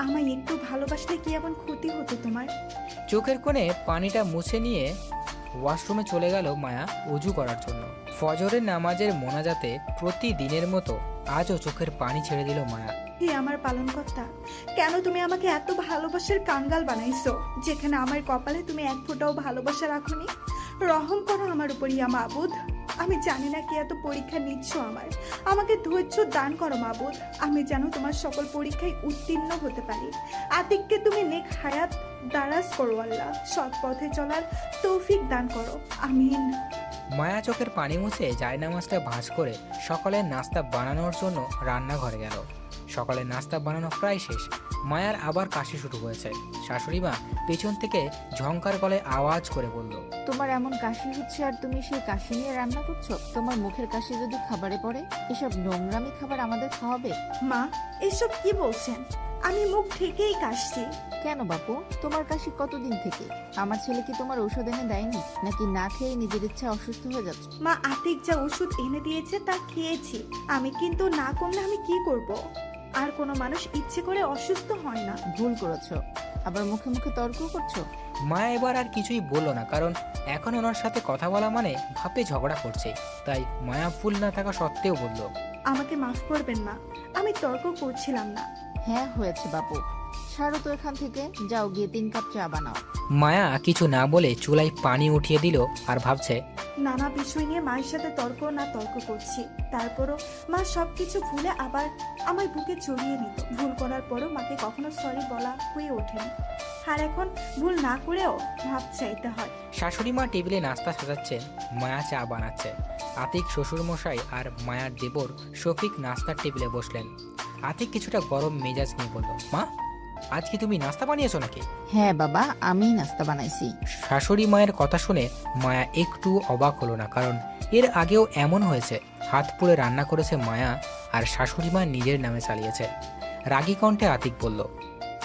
আমায় একটু ভালোবাসলে কি এমন ক্ষতি হতো তোমার? চোখের কোণে পানিটা মুছে নিয়ে ওয়াশরুমে চলে গেল মায়া অজু করার জন্য। ফজরের নামাজের মোনাজাতে প্রতিদিনের মতো আজও চোখের পানি ছেড়ে দিল মায়া। হে আমার পালনকর্তা, কেন তুমি আমাকে এত ভালোবাসার কাঙ্গাল বানাইছো, যেখানে আমার কপালে তুমি এক ফোঁটাও ভালোবাসা রাখোনি? রহম করো আমার উপর ইয়া মাবুদ। আমি জানি না কি এত পরীক্ষা নিচ্ছ আমাকে ধৈর্য দান করো মাবুদ। আমি যেন তোমার সকল পরীক্ষায় উত্তীর্ণ হতে পারি। আতিককে তুমি নেক হায়াত দারাজ করো আল্লাহ, সৎ পথে চলার তৌফিক দান করো, আমিন। মায়া চোখের পানি মুছে জায়নামাজটা ভাঁজ করে সকালের নাস্তা বানানোর জন্য রান্নাঘরে গেল। সকালের নাস্তা বানানো প্রায় শেষ। মায়ার আবার কাশি শুরু হয়েছে। শাশুড়ি মা পেছন থেকে ঝংকার গলায় আওয়াজ করে বলল, তোমার এমন কাশি হচ্ছে আর তুমি সেই কাশি নিয়ে রান্না করছো? তোমার মুখের কাশি যদি খাবারে পড়ে, এসব নোংরামি খাবার আমাদের খাওয়াবে? মা, এসব কি বলছেন? আমি মুখ ঢেকেই কাশছি। কেন বাপু, তোমার কাশি কতদিন থেকে? আমার ছেলে কি তোমার ঔষধ এনে দেয়নি, নাকি না খেয়ে নিজের ইচ্ছা অসুস্থ হয়ে যাচ্ছে? মা, আতিক যা ওষুধ এনে দিয়েছে তা খেয়েছি আমি, কিন্তু না কমলে আমি কি করব? আর কোনো মানুষ ইচ্ছে করে অসুস্থ হয় না। ভুল করেছো, আবার মুখে মুখে তর্ক করছো। মায়া এবার আর কিছুই বলল না, কারণ এখন ওনার সাথে কথা বলা মানে ভাবে ঝগড়া করছে। তাই মায়া ভুল না থাকা সত্ত্বেও বলল, আমাকে মাফ করবেন মা, আমি তর্ক করছিলাম না। হ্যাঁ হয়েছে বাপু, ছাড়ো তো এখান থেকে, যাও গিয়ে 3 কাপ চা বানাও। মায়া কিছু না বলে চুলায় পানি উঠিয়ে দিল আর ভাবছে, নানা বিষয় নিয়ে মায়ের সাথে তর্ক করছি, তারপরও মা সবকিছু ভুলে আবার আমার বুকে জড়িয়ে নিত। ভুল করার পরও মাকে কখনো সরি বলা হয়ে ওঠেনি, আর এখন ভুল না করেও মাপ চাইতে হয়। শাশুড়ি মা টেবিলে নাস্তা সাজাচ্ছেন, মায়া চা বানাচ্ছে। আতিক শ্বশুরমশাই আর মায়ার দেবর শফিক নাস্তার টেবিলে বসলেন। আতিক কিছুটা গরম মেজাজ নিয়ে বলল, মা আজ কি তুমি নাস্তা বানিয়েছো নাকি? হ্যাঁ বাবা, আমি নাস্তা বানাইছি। শাশুড়ি মায়ের কথা শুনে মায়া একটু অবাক হলো না, কারণ এর আগেও এমন হয়েছে। হাত পুড়ে রান্না করেছে মায়া, আর শাশুড়ি মা নিজের নামে চালিয়েছে। রাগী কণ্ঠে আতিক বলল,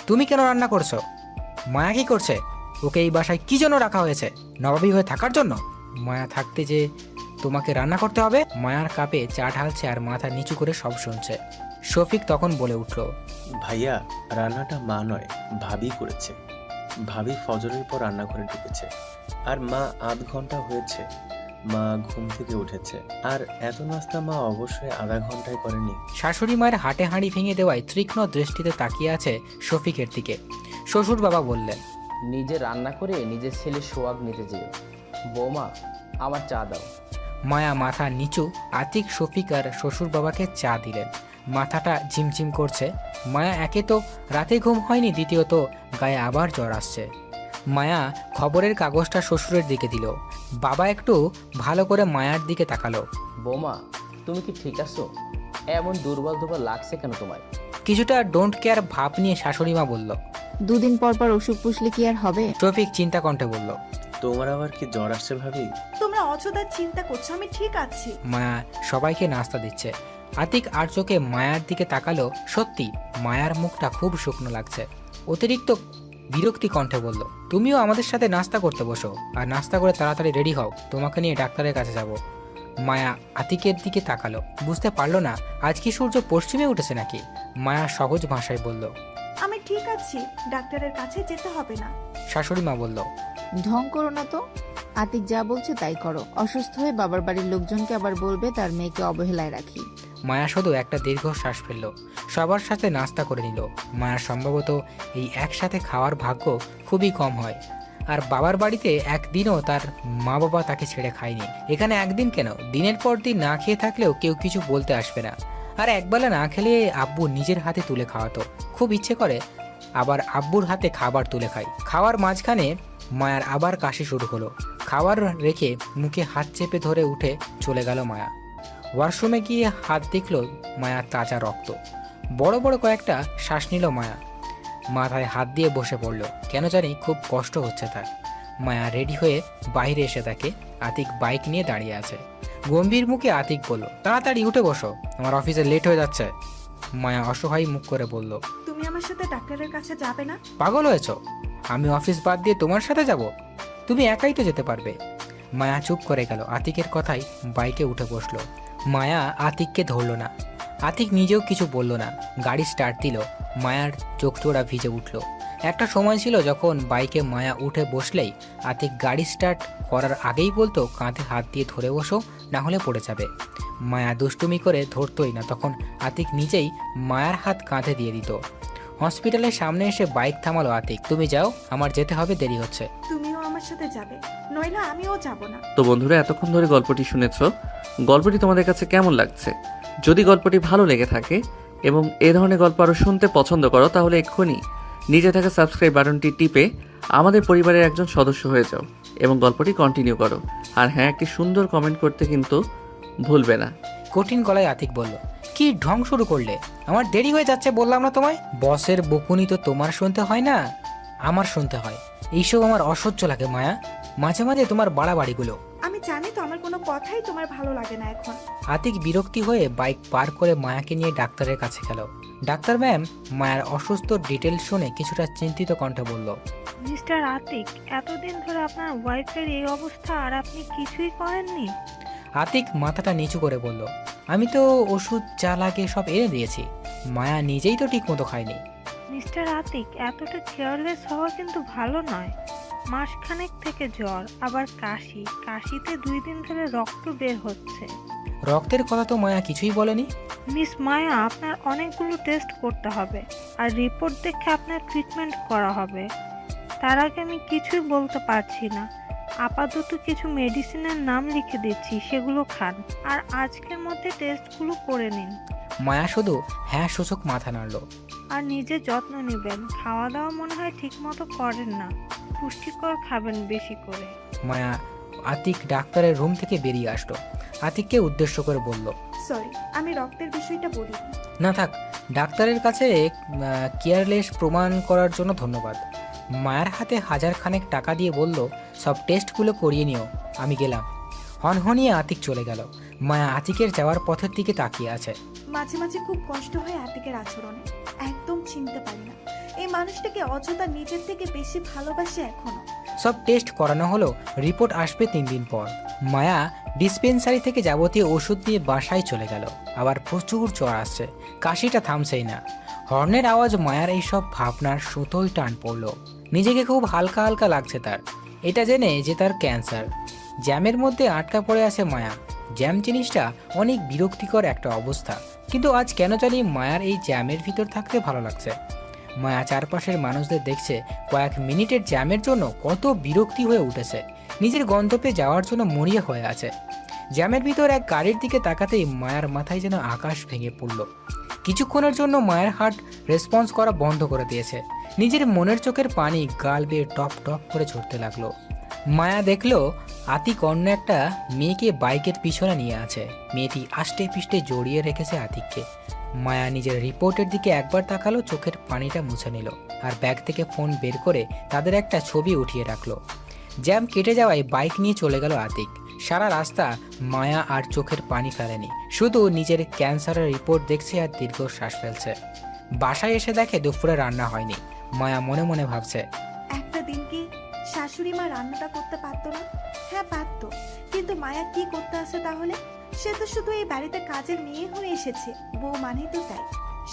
তুমি কেন রান্না করছো? মায়া কি করছে? ওকে এই বাসায় কি জন্য রাখা হয়েছে? নবাবী হয়ে থাকার জন্য? মায়া থাকতে যে তোমাকে রান্না করতে হবে? মায়ার কাপে চা ঢালছে আর মাথা নিচু করে সব শুনছে। শফিক তখন বলে উঠল, ভাইয়া, রান্নাটা মা নয়, ভাবি করেছে। ভাবি ফজরের পর রান্নাঘরে ঢুকেছে, আর মা 1/2 ঘন্টা হয়েছে মা ঘুম থেকে উঠেছে। আর এত নাস্তা মা অবশ্যই 1/2 ঘন্টায় করেনি। শাশুড়ি মায়ের হাটে হাঁড়ি ভেঙে দেওয়ায় তীক্ষ্ণ দৃষ্টিতে তাকিয়ে আছে শফিকের দিকে। শ্বশুর বাবা বললেন, নিজে রান্না করে নিজের ছেলে সোয়াগ নিতে যেও। বৌমা, আমার চা দাও। মায়া মাথা নিচু। আতিক শফিক আর শ্বশুর বাবাকে চা দিলেন। মাথাটা ঝিমঝিম করছে। মায়া একে তো রাতে ঘুম হয়নি, দ্বিতীয়ত গায়ে আবার জ্বর আসছে। মায়া খবরের কাগজটা শ্বশুরের দিকে দিল। বাবা একটু ভালো করে মায়ার দিকে তাকালো। বৌমা, তুমি কি ঠিক আছো? এমন দুর্বল দুর্বল লাগছে কেন তোমায়? কিছুটা ডোন্ট কেয়ার ভাব নিয়ে শাশুড়ি মা বলল। 2 দিন পর পর অসুখ পুষলে কি আর হবে? শফিক চিন্তা কণ্ঠে বলল, তোমার আবার কি জ্বর আসছে ভাবি? তোমরা অযথা চিন্তা করছো, আমি ঠিক আছি। মায়া সবাইকে নাস্তা দিচ্ছে। আতিক আর চোখে মায়ার দিকে তাকালো। সত্যি মায়ার মুখটা খুব শুকনো লাগছে। অতিরিক্ত বিরক্তি কণ্ঠে বলল, তুমিও আমাদের সাথে নাস্তা করতে বসো, আর নাস্তা করে তাড়াতাড়ি রেডি হও, তোমাকে নিয়ে ডাক্তারের কাছে যাব। মায়া আতিকের দিকে তাকালো। বুঝতে পারলো না আজ কি সূর্য পশ্চিমে উঠেছে নাকি। মায়া সহজ ভাষায় বলল, আমি ঠিক আছি, ডাক্তারের কাছে যেতে হবে না। শাশুড়ি মা বলল, ঢং করো না তো, আতিক যা বলছে তাই করো। অসুস্থ হয়ে বাবার বাড়ির লোকজনকে আবার বলবে তার মেয়েকে অবহেলায় রাখি। মায়া শুধু একটা দীর্ঘ শ্বাস ফেলল। সবার সাথে নাস্তা করে নিল। মায়ার সম্ভবত এই একসাথে খাওয়ার ভাগ্য খুবই কম হয়। আর বাবার বাড়িতে একদিনও তার মা বাবা তাকে ছেড়ে খায়নি। এখানে একদিন কেন, দিনের পর দিন না খেয়ে থাকলেও কেউ কিছু বলতে আসবে না। আর একবেলা না খেলে আব্বু নিজের হাতে তুলে খাওয়াতো। খুব ইচ্ছে করে আবার আব্বুর হাতে খাবার তুলে খাই। খাওয়ার মাঝখানে মায়ার আবার কাশি শুরু হলো। খাবার রেখে মুখে হাত চেপে ধরে উঠে চলে গেল মায়া। ওয়াশরুমে গিয়ে হাত দেখল মায়ার তাজা রক্ত। বড় বড় কয়েকটা শ্বাস নিল মায়া। মাথায় হাত দিয়ে বসে পড়ল। কেন জানি খুব কষ্ট হচ্ছে তার। মায়া রেডি হয়ে বাইরে এসে দেখে আতিক বাইক নিয়ে দাঁড়িয়ে আছে। গম্ভীর মুখে আতিক বলল, তাড়াতাড়ি উঠে বসো, আমার অফিসে লেট হয়ে যাচ্ছে। মায়া অসহায় মুখ করে বলল, তুমি আমার সাথে ডাক্তারের কাছে যাবে না? পাগল হয়েছ? আমি অফিস বাদ দিয়ে তোমার সাথে যাব? তুমি একাই তো যেতে পারবে। মায়া চুপ করে গেল। আতিকের কথাই বাইকে উঠে বসলো। মায়া আতিককে ধরল না। আতিক নিজেও কিছু বলল না। গাড়ি স্টার্ট দিল। মায়ার চোখজোড়া ভিজে উঠল। একটা সময় ছিল যখন বাইকে মায়া উঠে বসলেই আতিক গাড়ি স্টার্ট করার আগেই বলতো কাঁধে হাত দিয়ে ধরে বসো, না হলে পড়ে যাবে। মায়া দুষ্টুমি করে ধরতই না, তখন আতিক নিজেই মায়ার হাত কাঁধে দিয়ে দিত। হসপিটালের সামনে এসে বাইক থামালো আতিক। তুমি যাও, আমার যেতে হবে, দেরি হচ্ছে। তুমিও আমার সাথে যাবে, নইলে আমিও যাব না। তো বন্ধুরা, এতক্ষণ ধরে গল্পটি শুনেছ। গল্পটি তোমাদের কাছে কেমন লাগছে? যদি গল্পটি ভালো লেগে থাকে এবং এ ধরনের গল্প আরও শুনতে পছন্দ করো, তাহলে এক্ষুনি নিচে থাকা সাবস্ক্রাইব বাটনটি টিপে আমাদের পরিবারের একজন সদস্য হয়ে যাও এবং গল্পটি কন্টিনিউ করো। আর হ্যাঁ, একটি সুন্দর কমেন্ট করতে কিন্তু ভুলবে না। কঠিন গলায় আতিক বলল, কি ঢং শুরু করলে? আমার দেরি হয়ে যাচ্ছে বললাম না তোমায়? বসের বকুনি তো তোমার শুনতে হয় না, আমার শুনতে হয়। এইসব আমার অসহ্য লাগে মায়া, মাঝে মাঝে তোমার বাড়াবাড়িগুলো। আমি জানি তো আমার কোনো কথাই তোমার ভালো লাগে না এখন। আতিক বিরক্তি হয়ে বাইক পার করে মায়াকে নিয়ে ডাক্তারের কাছে গেল। ডাক্তার ম্যাম মায়ের অসুস্থ ডিটেল শুনে কিছুটা চিন্তিত কণ্ঠে বলল, মিস্টার আতিক, এতদিন ধরে আপনার ওয়াইফের এই অবস্থা আর আপনি কিছুই করেননি? আতিক মাথাটা নিচু করে বলল, আমি তো ওষুধ যা লাগে সব এনে দিয়েছি, মায়া নিজেই তো ঠিক মতো খায়নি। মিস্টার আতিক, এতটা কেয়ারলেস হওয়া কিন্তু ভালো নয়। মাসখানেক থেকে জ্বর, আবার কাশিতে 2 দিন ধরে রক্ত বের হচ্ছে। রক্তের কথা তো মায়া কিছুই বলেনি। মিস মায়া, আপনার অনেকগুলো টেস্ট করতে হবে আর রিপোর্ট দেখে আপনার ট্রিটমেন্ট করা হবে। তার আগে আমি কিছুই বলতে পারছি না। আপাতত কিছু মেডিসিনের নাম লিখে দিচ্ছি, সেগুলো খান আর আজকের মধ্যে টেস্টগুলো করে নিন। মায়া শুধু হ্যাঁ সূচক মাথা নাড়ল। আর নিজের যত্ন নেবেন। খাওয়া দাওয়া মনে হয় ঠিক মতো করেন না, পুষ্টিকর খাবেন বেশি করে। মায়া আতিক ডাক্তারের রুম থেকে বেরিয়ে আসলো। আতিককে উদ্দেশ্য করে বলল, সরি, আমি রক্তের বিষয়টা বলি। না থাক, ডাক্তারের কাছে কেয়ারলেস প্রমাণ করার জন্য ধন্যবাদ। মায়ের হাতে 1000 খানেক টাকা দিয়ে বলল, সব টেস্টগুলো করিয়ে নিও, আমি গেলাম। হনহনিয়ে আতিক চলে গেল। মায়া আতিকের যাওয়ার পথের দিকে তাকিয়ে আছে। মাঝে মাঝে খুব কষ্ট হয় আতিকের আচরণে, একদম চিনতে পারি না এই মানুষটাকে অযথা নিজের থেকে বেশি ভালোবাসে এখনো। সব টেস্ট করানো হলো, রিপোর্ট আসবে 3 দিন পর। মায়া ডিসপেন্সারি থেকে যাবতীয় ওষুধ নিয়ে বাসায় চলে গেল। আবার প্রচুর জ্বর আসছে, কাশিটা থামছেই না। হর্নের আওয়াজ মায়ার এইসব ভাবনার সুতোই টান পড়ল। নিজেকে খুব হালকা হালকা লাগছে তার, এটা জেনে যে তার ক্যান্সার। জ্যামের মধ্যে আটকা পড়ে আছে মায়া। জ্যাম জিনিসটা অনেক বিরক্তিকর একটা অবস্থা, কিন্তু আজ কেন জানি মায়ার এই জ্যামের ভিতর থাকতে ভালো লাগছে। মায়া চারপাশের মানুষদের দেখছে, কয়েক মিনিটের জ্যামের জন্য কত বিরক্তি হয়ে উঠেছে। নিজের গন্তব্যে যাওয়ার জন্য মরিয়া হয়ে আছে। জ্যামের ভিতর এক গাড়ির দিকে তাকাতেই মায়ার মাথায় যেন আকাশ ভেঙে পড়ল। কিছুক্ষণের জন্য মায়ের হার্ট রেসপন্স করা বন্ধ করে দিয়েছে। নিজের মনের চোখের পানি গাল বেয়ে টপ টপ করে ঝরতে লাগলো। মায়া দেখলো আতিক অন্য একটা মেয়েকে বাইকের পিছনে নিয়ে আছে। মেয়েটি আষ্টে পিষ্টে জড়িয়ে রেখেছে আতিককে। মায়া নিজের রিপোর্টের দিকে একবার তাকালো, চোখের পানিটা মুছে নিল আর ব্যাগ থেকে ফোন বের করে তাদের একটা ছবি উঠিয়ে রাখলো। জ্যাম কেটে যাওয়ায় বাইক নিয়ে চলে গেল আতিক। সারা রাস্তা মায়া আর চোখের পানি ফেলেনি, শুধু নিজের ক্যান্সারের রিপোর্ট দেখছে আর দীর্ঘশ্বাস ফেলছে। বাসায় এসে দেখে দুপুরে রান্না হয়নি। মায়া মনে মনে ভাবছে, একটা দিন কি শাশুড়ি মা রান্নাটা করতে পারতো না? হ্যাঁ পারতো, কিন্তু মায়া কি করতে আসে তাহলে? সে তো শুধু এই বাড়িতে কাজের মেয়ে হয়ে এসেছে, বউ মানেই তো তাই।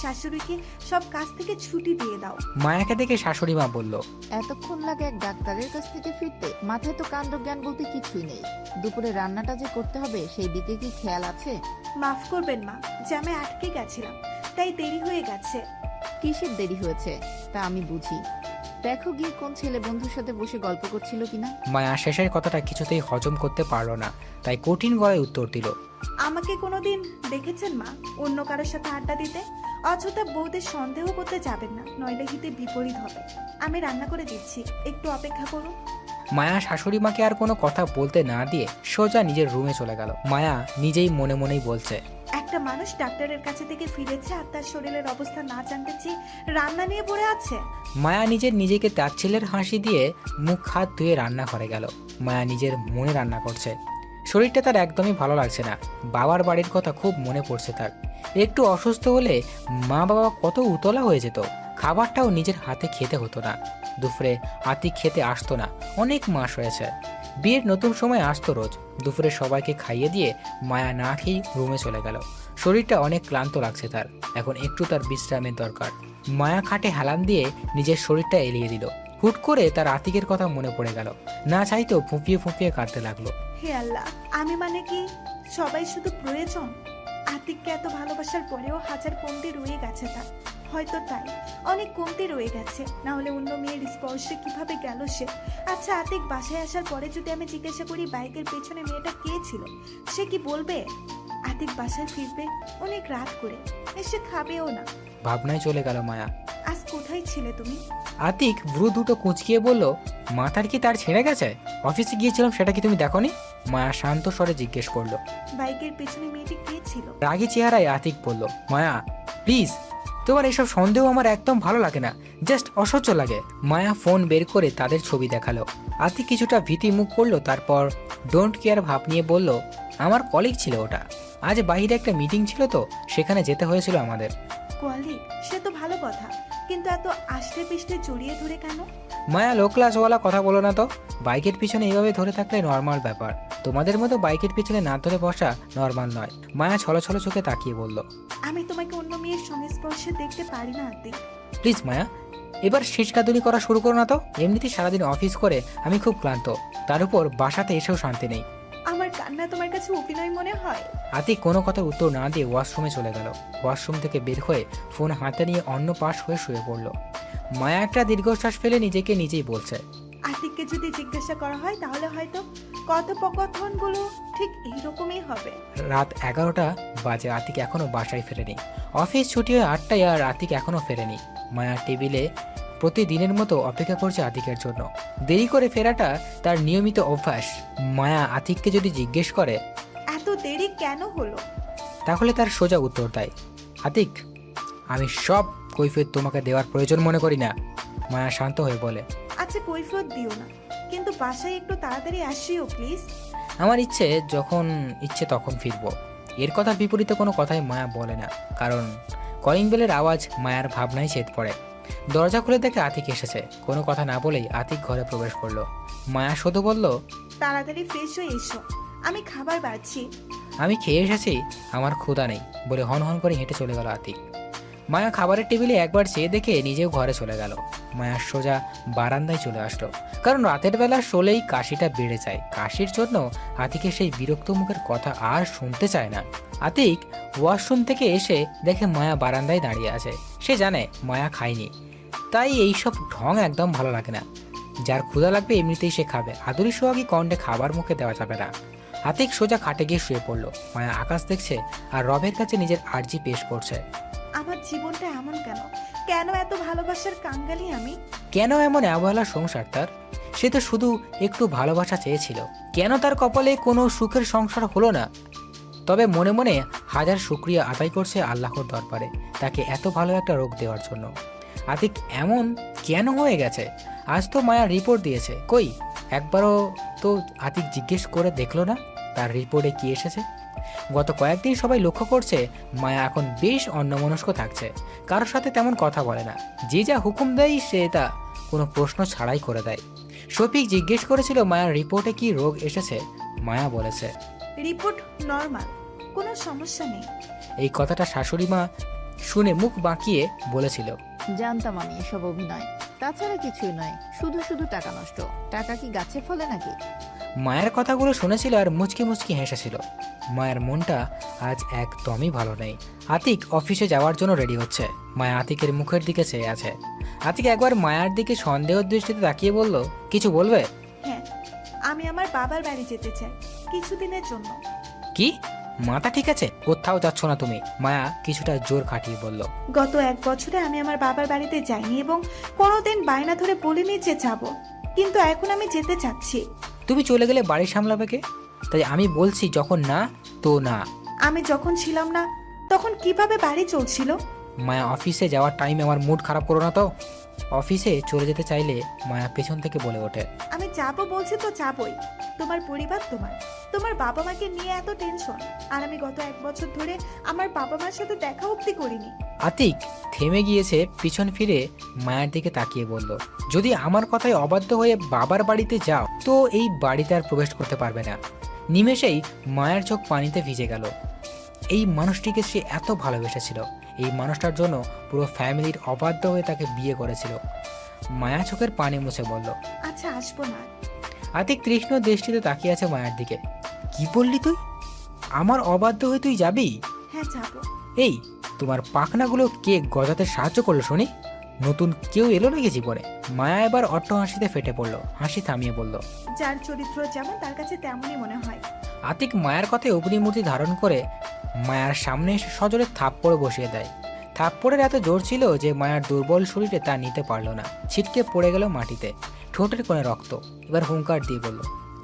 শাশুড়িকে সব কাজ থেকে ছুটি দিয়ে দাও। মায়াকে দেখে শাশুড়ি মা বলল, এতক্ষণ লাগে এক ডাক্তারের কাছ থেকে ফিরতে? মাথায় তো কাণ্ড জ্ঞান বলতে কিছুই নেই। দুপুরে রান্নাটা যে করতে হবে সেই দিকে কি খেয়াল আছে? মাফ করবেন মা, জ্যামে আটকে গেছিলাম, তাই দেরি হয়ে গেছে। কিসের দেরি হয়েছে তা আমি বুঝি। দেখো গিয়ে কোন ছেলে বন্ধুর সাথে বসে গল্প করছিল কিনা। মায়া শেষের কথাটা কিছুতেই হজম করতে পারলো না, তাই কঠিন গলায় উত্তর দিল, আমাকে কোনোদিন দেখেছেন মা অন্য কারোর সাথে আড্ডা দিতে? অযথা বউদের সন্দেহ করতে যাবেন না, নইলে হিতে বিপরীত হবে। আমি রান্না করে দিচ্ছি, একটু অপেক্ষা করুন। মায়া শাশুড়ি মাকে আর কোনো কথা বলতে না দিয়ে সোজা নিজের রুমে চলে গেল। মায়া নিজেই মনে মনেই বলছে, একটা মানুষ ডাক্তারের কাছে থেকে ফিরেছে আর তার শরীরের অবস্থা না জানতে চেয়ে রান্না নিয়ে পড়ে আছে। মায়া নিজেকে তাচ্ছিলের হাসি দিয়ে মুখ হাত ধুয়ে রান্নাঘরে গেল। মায়া নিজের মনে রান্না করছে। শরীরটা তার একদমই ভালো লাগছে না। বাবার বাড়ির কথা খুব মনে পড়ছে তার। একটু অসুস্থ হলে মা বাবা কত উতলা হয়ে যেত। খাবারটাও নিজের হাতে খেতে হতো না। দুপুরে আতিক খেতে আসতো না, অনেক মাস হয়েছে। বিয়ের নতুন সময় আসতো রোজ। দুপুরে সবাইকে খাইয়ে দিয়ে মায়া না খেয়েই রুমে চলে গেল। শরীরটা অনেক ক্লান্ত লাগছে তার, এখন একটু তার বিশ্রামের দরকার। মায়া খাটে হেলান দিয়ে নিজের শরীরটা এলিয়ে দিল। হুট করে তার আতিকের কথা মনে পড়ে গেল। না চাইতেও ফুঁপিয়ে ফুঁপিয়ে কাঁদতে লাগলো। হে আল্লাহ, আমি মানে কি সবাই শুধু প্রয়োজন? আতিককে এত ভালোবাসার পরেও হাজার কমতি রয়ে গেছে তার, হয়তো তাই অনেক কমতি রয়ে গেছে, না হলে অন্য মেয়ের স্পর্শে কিভাবে গেল সে? আচ্ছা, আতিক বাসায় আসার পরে যদি আমি জিজ্ঞাসা করি বাইকের পেছনে মেয়েটা কে ছিল, সে কি বলবে? আতিক বাসায় ফিরবে অনেক রাত করে, এসে খাবেও না। ভাবনায় চলে গেল মায়া। আজ কোথায় ছিলে তুমি? আতিক ভ্রু দুটো কুঁচকিয়ে বলল, মাথার কি তার ছেড়ে গেছে? অফিসে গিয়েছিলাম, সেটা কি তুমি দেখোনি? মায়া শান্ত স্বরে জিজ্ঞেস করলো। বাইকের পেছনে মেয়েটি কে ছিল? রাগী চেহারায় আতিক বলল, মায়া প্লিজ, তোমার এসব সন্দেহ আমার একদম ভালো লাগে না, জাস্ট অসহ্য লাগে। মায়া ফোন বের করে তাদের ছবি দেখালো। আতিক কিছুটা ভীতি মুখ করলো, তারপর ডোন্ট কেয়ার ভাব নিয়ে বলল, আমার কলিগ ছিল ওটা, আজ বাইরে একটা মিটিং ছিল তো সেখানে যেতে হয়েছিল আমাদের। কলিগ? সে তো ভালো কথা, কিন্তু এত আষ্টে পিষ্টে জড়িয়ে ধরে কেন? মায়া লো ক্লাসওয়ালা কথা বলো না তো, বাইকের পিছনে এইভাবে ধরে থাকলে নর্মাল ব্যাপার, তোমাদের মতো বাইকের পিছনে না ধরে বসা নর্মাল নয়। মায়া ছলছল চোখে তাকিয়ে বলল, আমি তোমাকে অন্য মেয়ের সংস্পর্শে দেখতে পারি না আতিক। প্লিজ মায়া, এবার শেষ কাঁদুনি করা শুরু করো না তো। এমনিতেই সারাদিন অফিস করে আমি খুব ক্লান্ত, তার উপর বাসাতে এসেও শান্তি নেই। আমার কান্না তোমার কাছে অভিনয় মনে হয়? আতিক কোনো কথার উত্তর না দিয়ে ওয়াশরুমে চলে গেল। ওয়াশরুম থেকে বের হয়ে ফোন হাতে নিয়ে অন্য পাশ হয়ে শুয়ে পড়ল। মায়া একটা দীর্ঘশ্বাস ফেলে নিজেকে নিজেই বলছে, আতিককে যদি জিজ্ঞাসা করা হয় তাহলে হয়তো কথোপকথনগুলো ঠিক এইরকমই হবে। রাত 11টা বাজে, আতিক এখনো বাসায় ফেরেনি। অফিস ছুটি হয়ে 8টায় আর আতিক এখনো ফেরেনি। মায়া টেবিলে প্রতিদিনের মতো অপেক্ষা করছে আতিকের জন্য। দেরি করে ফেরাটা তার নিয়মিত অভ্যাস। মায়া আতিককে যদি জিজ্ঞেস করে এত দেরি কেন হলো, তাহলে তার সোজা উত্তর দেয়, আতিক, আমি সব কৈফিয়ত তোমাকে দেওয়ার প্রয়োজন মনে করি না। মায়া শান্ত হয়ে বলে, আচ্ছা কৈফিয়ত দিও না, কিন্তু বাসায় একটু তাড়াতাড়ি আসিও প্লিজ। আমার ইচ্ছে যখন ইচ্ছে তখন ফিরবো। এর কথার বিপরীতে কোনো কথাই মায়া বলে না, কারণ কলিং বেলের আওয়াজ মায়ার ভাবনায় ছেদ পড়ে। দরজা খুলে দেখে আতিক এসেছে। কোনো কথা না বলেই আতিক ঘরে প্রবেশ করলো। মায়া শুধু বলল, তাড়াতাড়ি ফ্রেশ হয়ে এসো, আমি খাবার বাড়ছি। আমি খেয়ে এসেছি, আমার ক্ষুধা নেই বলে হন হন করে হেঁটে চলে গেল আতিক। মায়া খাবারের টেবিলে একবার চেয়ে দেখে নিজেও ঘরে চলে গেল। মায়া সোজা বারান্দায় চলে আসলো, কারণ রাতের বেলা শোলেই কাশিটা বেড়ে যায়। কাশির জন্য আতিকের সেই বিরক্ত মুখের কথা আর শুনতে চায় না। আতিক ওয়াশরুম থেকে এসে দেখে মায়া বারান্দায় দাঁড়িয়ে আছে। সে জানে মায়া খায়নি, তাই এইসব ঢং একদম ভালো লাগে না। যার ক্ষুধা লাগবে এমনিতেই সে খাবে, আদুরি সোহাগী কণ্ঠে খাবার মুখে দেওয়া যাবে না। আতিক সোজা খাটে গিয়ে শুয়ে পড়লো। মায়া আকাশ দেখছে আর রবের কাছে নিজের আর্জি পেশ করছে। আমার জীবনটা এমন কেন? কেন এত ভালোবাসার কাঙ্গালি আমি? কেন এমন অবহেলা সংসার তার? সে তো শুধু একটু ভালোবাসা চেয়েছিল। কেন তার কপালে কোনো সুখের সংসার হলো না? তবে মনে মনে হাজার শুকরিয়া আদায় করছে আল্লাহর দরবারে তাকে এত ভালো একটা রোগ দেওয়ার জন্য। আতিক এমন কেন হয়ে গেছে? আজ তো মায়া রিপোর্ট দিয়েছে, কই একবারও তো আতিক জিজ্ঞেস করে দেখলো না তার রিপোর্টে কি এসেছে। গত কয়েকদিন সবাই লক্ষ্য করছে মায়া এখন বেশ অন্যমনস্ক থাকছে, কারোর সাথে তেমন কথা বলে না। যে যা হুকুম দেয় সে তা কোনো প্রশ্ন ছাড়াই করে দেয়। শফিক জিজ্ঞেস করেছিল মায়ার রিপোর্টে কি রোগ এসেছে। মায়া বলেছে, রিপোর্ট নর্মাল, কোনো সমস্যা নেই। এই কথাটা শাশুড়ি মা শুনে মুখ বাঁকিয়ে বলেছিল, জানতাম আমি এসব অভিনয়, তাছাড়া কিছুই নয়, শুধু শুধু টাকা নষ্ট। টাকা কি গাছে ফলে নাকি? মায়ের কথাগুলো শুনেছিল আর মুচকি মুচকি হেসেছিল। মায়ের মনটা আজ একদমই ভালো নেই। আতিক অফিসে যাওয়ার জন্য রেডি হচ্ছে। মায়া আতিকের মুখের দিকে চেয়ে আছে। আতিক একবার মায়ার দিকে সন্দেহ দৃষ্টিতে তাকিয়ে বলল, কিছু বলবে? হ্যাঁ, আমি আমার বাবার বাড়ি যেতে চাই কিছুদিনের জন্য। কি, মাথা ঠিক আছে? কোথাও যাচ্ছ না তুমি? মায়া কিছুটা জোর খাটিয়ে বলল। গত 1 বছরে আমি আমার বাবার বাড়িতে যাইনি এবং কোনোদিন বায়না ধরে বলিনি যে যাব, কিন্তু এখন আমি যেতে চাচ্ছি। তুমি চলে গেলে বাড়ি সামলাবে কে? তাই আমি বলছি যখন না তো না। আমি যখন ছিলাম না তখন কিভাবে বাড়ি চলছিল? মায়া অফিসে যাওয়ার টাইমে আমার মুড খারাপ করো না তো। অফিসে চলে যেতে চাইলে মায়া পেছন থেকে বলে ওঠে, আমি যাবো বলছি তো যাবই। তোমার পরিবার, তোমার বাবা মাকে নিয়ে এত টেনশন, আর আমি গত 1 বছর ধরে আমার বাবা মার সাথে দেখা অব্দি করিনি। আতিক থেমে গিয়েছে, পিছন ফিরে মায়ের দিকে তাকিয়ে বলল, যদি আমার কথায় অবাধ্য হয়ে বাবার বাড়িতে যাও তো এই বাড়িতে আর প্রবেশ করতে পারবে না। নিমেষেই মায়ের চোখ পানিতে ভিজে গেল। এই মানুষটিকে সে এত ভালোবেসেছিল, এই মানুষটার জন্য পুরো ফ্যামিলির অবাধ্য হয়ে তাকে বিয়ে করেছিল। মায়া চোখের পানি মুছে বলল। আচ্ছা আসবো না। আতিক তীক্ষ্ণ দৃষ্টিতে তাকিয়ে আছে মায়ের দিকে। কি বললি তুই? আমার অবাধ্য হয়ে তুই যাবি? হ্যাঁ যাবো। এই, তোমার পাখনাগুলো কে গজাতে সাহায্য করলো শুনি? নতুন কেউ এলো নাকি জীবনে? মায়া এবার অট্ট হাসিতে ফেটে পড়লো, হাসি থামিয়ে বলল। যার চরিত্র যেমন তার কাছে তেমনই মনে হয়। আতিক মায়ের কথায় অগ্নিমূর্তি ধারণ করে মায়ার সামনে এসে সজোরে থাপ্পড়ে বসিয়ে দেয়। থাপ্পড়ের এত জোর ছিল যে মায়ার দুর্বল শরীরে তা নিতে পারল না, ছিটকে পড়ে গেল মাটিতে, ঠোঁটের কোণে রক্ত। এবার হুঙ্কার দিয়ে বলল,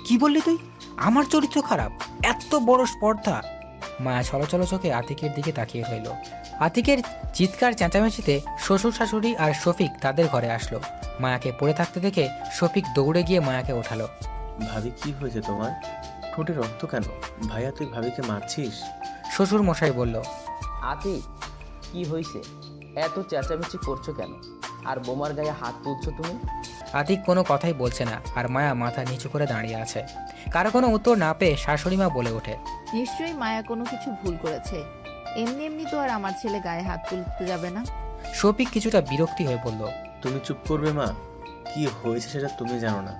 কি বললি তুই? আমার চরিত্র খারাপ? এত বড় স্পর্ধা? মায়া ছলছল চোখে আতিকের দিকে তাকিয়ে রইল। আতিকের চিৎকার চেঁচামেচিতে শ্বশুর শাশুড়ি আর শফিক তাদের ঘরে আসলো। মায়াকে পড়ে থাকতে দেখে শফিক দৌড়ে গিয়ে মায়াকে ওঠালো। ভাবি কি হয়েছে তোমার? ঠোঁটে রক্ত কেন? ভাইয়া তুই ভাবিকে মারছিস? শ্বশুর মশাই বলল। আতি, কি হয়েছে? এত চেঁচামেচি করছো কেন? আর বোমার গায়ে হাত তুলছো তুমি? আতিক কোনো কথাই বলছে না, আর মায়া মাথা নিচু করে দাঁড়িয়ে আছে। কারো কোনো উত্তর না পেয়ে শাশুড়ি মা বলে ওঠে। নিশ্চয়ই মায়া কোনো কিছু ভুল করেছে। এমনি এমনি তো আর আমার ছেলে গায়ে হাত তুলতে যাবে না। শফিক কিছুটা বিরক্তি হয়ে বলল। তুমি চুপ করবে মা? কি হয়েছে সেটা তুমি জানো না,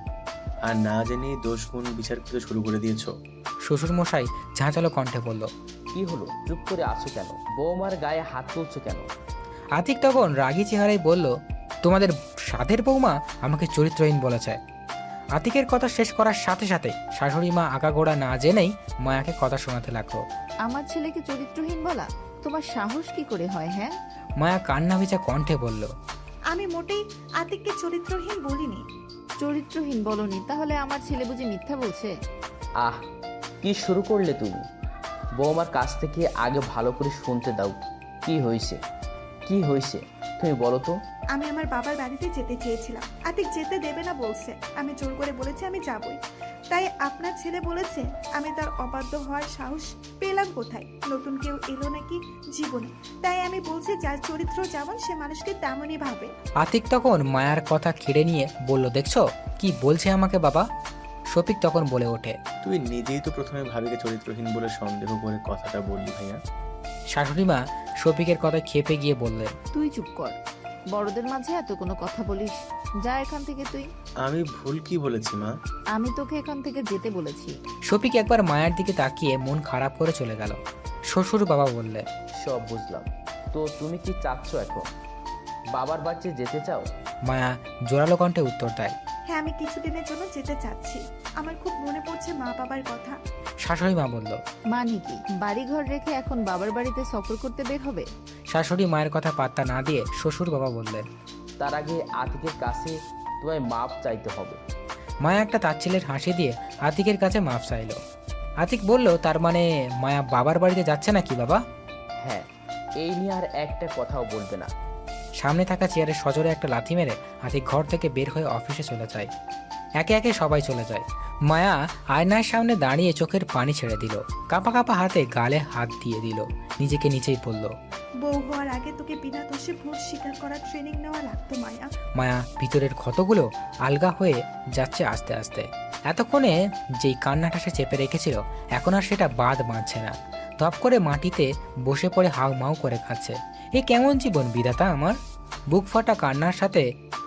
আর না জেনেই দোষ গুণ বিচার করতে শুরু করে দিয়েছো। শ্বশুর মশাই ঝাঁঝালো কণ্ঠে বলল। কি হলো? চুপ করে আছো কেন? বৌমার গায়ে হাত তুলছো কেন? আতিক তখন রাগী চেহারায় বলল, তোমাদের সাধের বৌমা আমাকে চরিত্রহীন বলেছে। আতিকের কথা শেষ করার সাথে সাথে শাশুড়ি মা আগাগোড়া না জেনেই মায়াকে কথা শোনাতে লাগলো। আমার ছেলেকে চরিত্রহীন বলা তোমার সাহস কি করে হয়? হ্যাঁ, মায়া কান্না ভেজা কণ্ঠে বলল। আমি মোটেই আতিককে চরিত্রহীন বলিনি। চরিত্রহীন বলনি, তাহলে আমার ছেলে বুঝি মিথ্যা বলছে? আহ, কি শুরু করলে তুমি? বৌমার কাছ থেকে আগে ভালো করে শুনতে দাও। কি হয়েছে? কি হয়েছে তুমি বলো তো। আমি আমার বাবার বাড়িতে যেতে চেয়েছিলাম, আতিক যেতে দেবে না বলছে। আমি জোর করে বলেছি আমি যাবই। তাই আপনার ছেলে বলেছে আমি তার অবাধ্য হওয়ার সাহস পেলাম কোথায়? নতুন কেউ এলো নাকি জীবনে? তাই আমি বলছি যার চরিত্র যেমন সে মানুষকে তেমনই ভাবে। আতিক তখন মায়ার কথা কেড়ে নিয়ে বলল, দেখছো কি বলছে আমাকে বাবা? শফিক তখন বলে ওঠে। তুই নিজেই তো প্রথমে ভাবিকে চরিত্রহীন বলে সন্দেহ করে কথাটা বললি ভাইয়া। শাশুড়ি মা শফিকের কথা খেপে গিয়ে বললেন। তুই চুপ কর, বড়দের মাঝে এত কোনো কথা বলিস? যা এখান থেকে তুই। আমি ভুল কি বলেছি মা? আমি তোকে এখান থেকে যেতে বলেছি। শফিক একবার মায়ের দিকে তাকিয়ে মন খারাপ করে চলে গেল। শ্বশুর বাবা বললেন। সব বুঝলাম, তো তুমি কি চাচ্ছ এখন? বাবার বাড়িতে যেতে চাও? মায়া জোরালো কণ্ঠে উত্তর দেয়। হ্যাঁ, আমি কিছুদিনের জন্য যেতে চাচ্ছি। আমার খুব মনে পড়ছে মা বাবার কথা। শাশুড়ি মা বলল। মানে কি, বাড়ি ঘর রেখে এখন বাবার বাড়িতে সফর করতে বের হবে? শাশুড়ি মায়ের কথা পাত্তা না দিয়ে শ্বশুর বাবা বললেন। তার আগে আতিকের কাছে তোমায় মাপ চাইতে হবে। মায়া একটা তাচ্ছিলের হাসি দিয়ে আতিকের কাছে মাফ চাইল। আতিক বলল, তার মানে মায়া বাবার বাড়িতে যাচ্ছে নাকি বাবা? হ্যাঁ, এই নিয়ে আর একটা কথাও বলবে না। সামনে থাকা চেয়ারে সজোরে একটা লাথি মেরে আতিক ঘর থেকে বের হয়ে অফিসে চলে যায়। একে একে সবাই চলে যায়। মায়া আয়নার সামনে দাঁড়িয়ে চোখের পানি ছেড়ে দিল, কাঁপা কাঁপা হাতে গালে হাত দিয়ে দিল, নিজেকে নিচেই বলল। বউ হওয়ার আগে তোকে বিনা দোষে ভুল স্বীকার করার ট্রেনিং নেওয়া লাগতো মায়া। মায়া ভিতরের ক্ষতগুলো আলগা হয়ে যাচ্ছে আস্তে আস্তে। এতক্ষণে যেই কান্নাটা সে চেপে রেখেছিল এখন আর সেটা বাদ বাঁধছে না। ধপ করে মাটিতে বসে পড়ে হাউ মাউ করে খাচ্ছে। এ কেমন জীবন বিধাতা আমার! বুক ফাটা কান্নার সাথে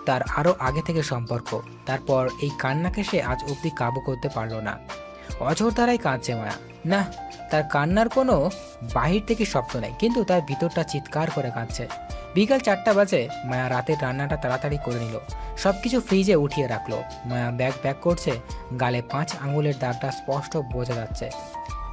তার আরও আগে থেকে সম্পর্ক। তারপর এই কান্নাকে সে আজ অবধি কাবু করতে পারল না। অঝোর দ্বারাই কাঁদছে মায়া। না, তার কান্নার কোনো বাহির থেকে শব্দ নেই, কিন্তু তার ভিতরটা চিৎকার করে কাঁদছে। বিকাল 4টা বাজে। মায়া রাতের রান্নাটা তাড়াতাড়ি করে নিল, সবকিছু ফ্রিজে উঠিয়ে রাখলো। মায়া ব্যাগ করছে, গালে 5 আঙুলের দাগটা স্পষ্ট বোঝা যাচ্ছে।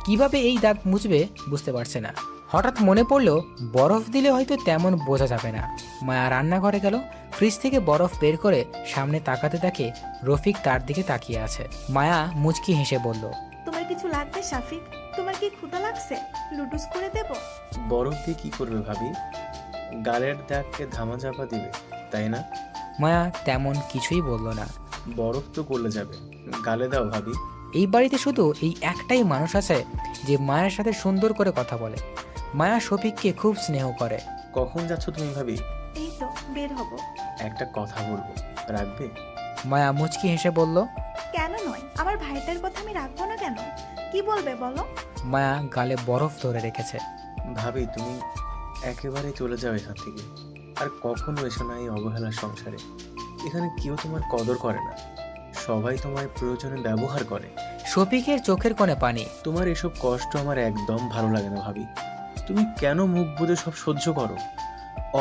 কিভাবে এই দাগ মুছবে বুঝতে পারছে না। হঠাৎ মনে পড়লো বরফ দিলে হয়তো তেমন বোঝা যাবে না। মায়া রান্নাঘরে গেল, ফ্রিজ থেকে বরফ বের করে সামনে তাকাতে দেখে রফিক তার দিকে তাকিয়ে আছে। মায়া মুচকি হেসে বলল, তোমার কিছু লাগবে শাফিক? তোমার কি ক্ষুধা লাগছে? লুডুস করে দেব? বরফ দিয়ে কি করবে ভাবি? গালের দাগকে ধামাচাপা দিবে, তাই না? মায়া তেমন কিছুই বলল না। বরফ তো গলে যাবে, গালে দাও ভাবি। এই বাড়িতে শুধু এই একটাই মানুষ আছে যে মায়ের সাথে সুন্দর করে কথা বলে। মায়া শফিককে খুব স্নেহ করে। কখন যাচ্ছ তুমি ভাবি? এই তো বের হব। একটা কথা বলবো, রাখবে? মায়া মুচকি হেসে বলল। কেন নয়, আমার ভাইটার কথা আমি রাখবো না কেন? কি বলবে বলো? মায়া গালে বরফ ধরে রেখেছে। ভাবি তুমি একেবারে চলে যাও এখান থেকে। আর কখনো এসো না এই অবহেলার সংসারে। এখানে কেউ তোমার কদর করে না, সবাই তোমার প্রয়োজনে ব্যবহার করে। শফিকের চোখের কোণে পানি। তোমার এসব কষ্ট আমার একদম ভালো লাগে না ভাবি। তুমি কেন মুখ বুজে সব সহ্য করো?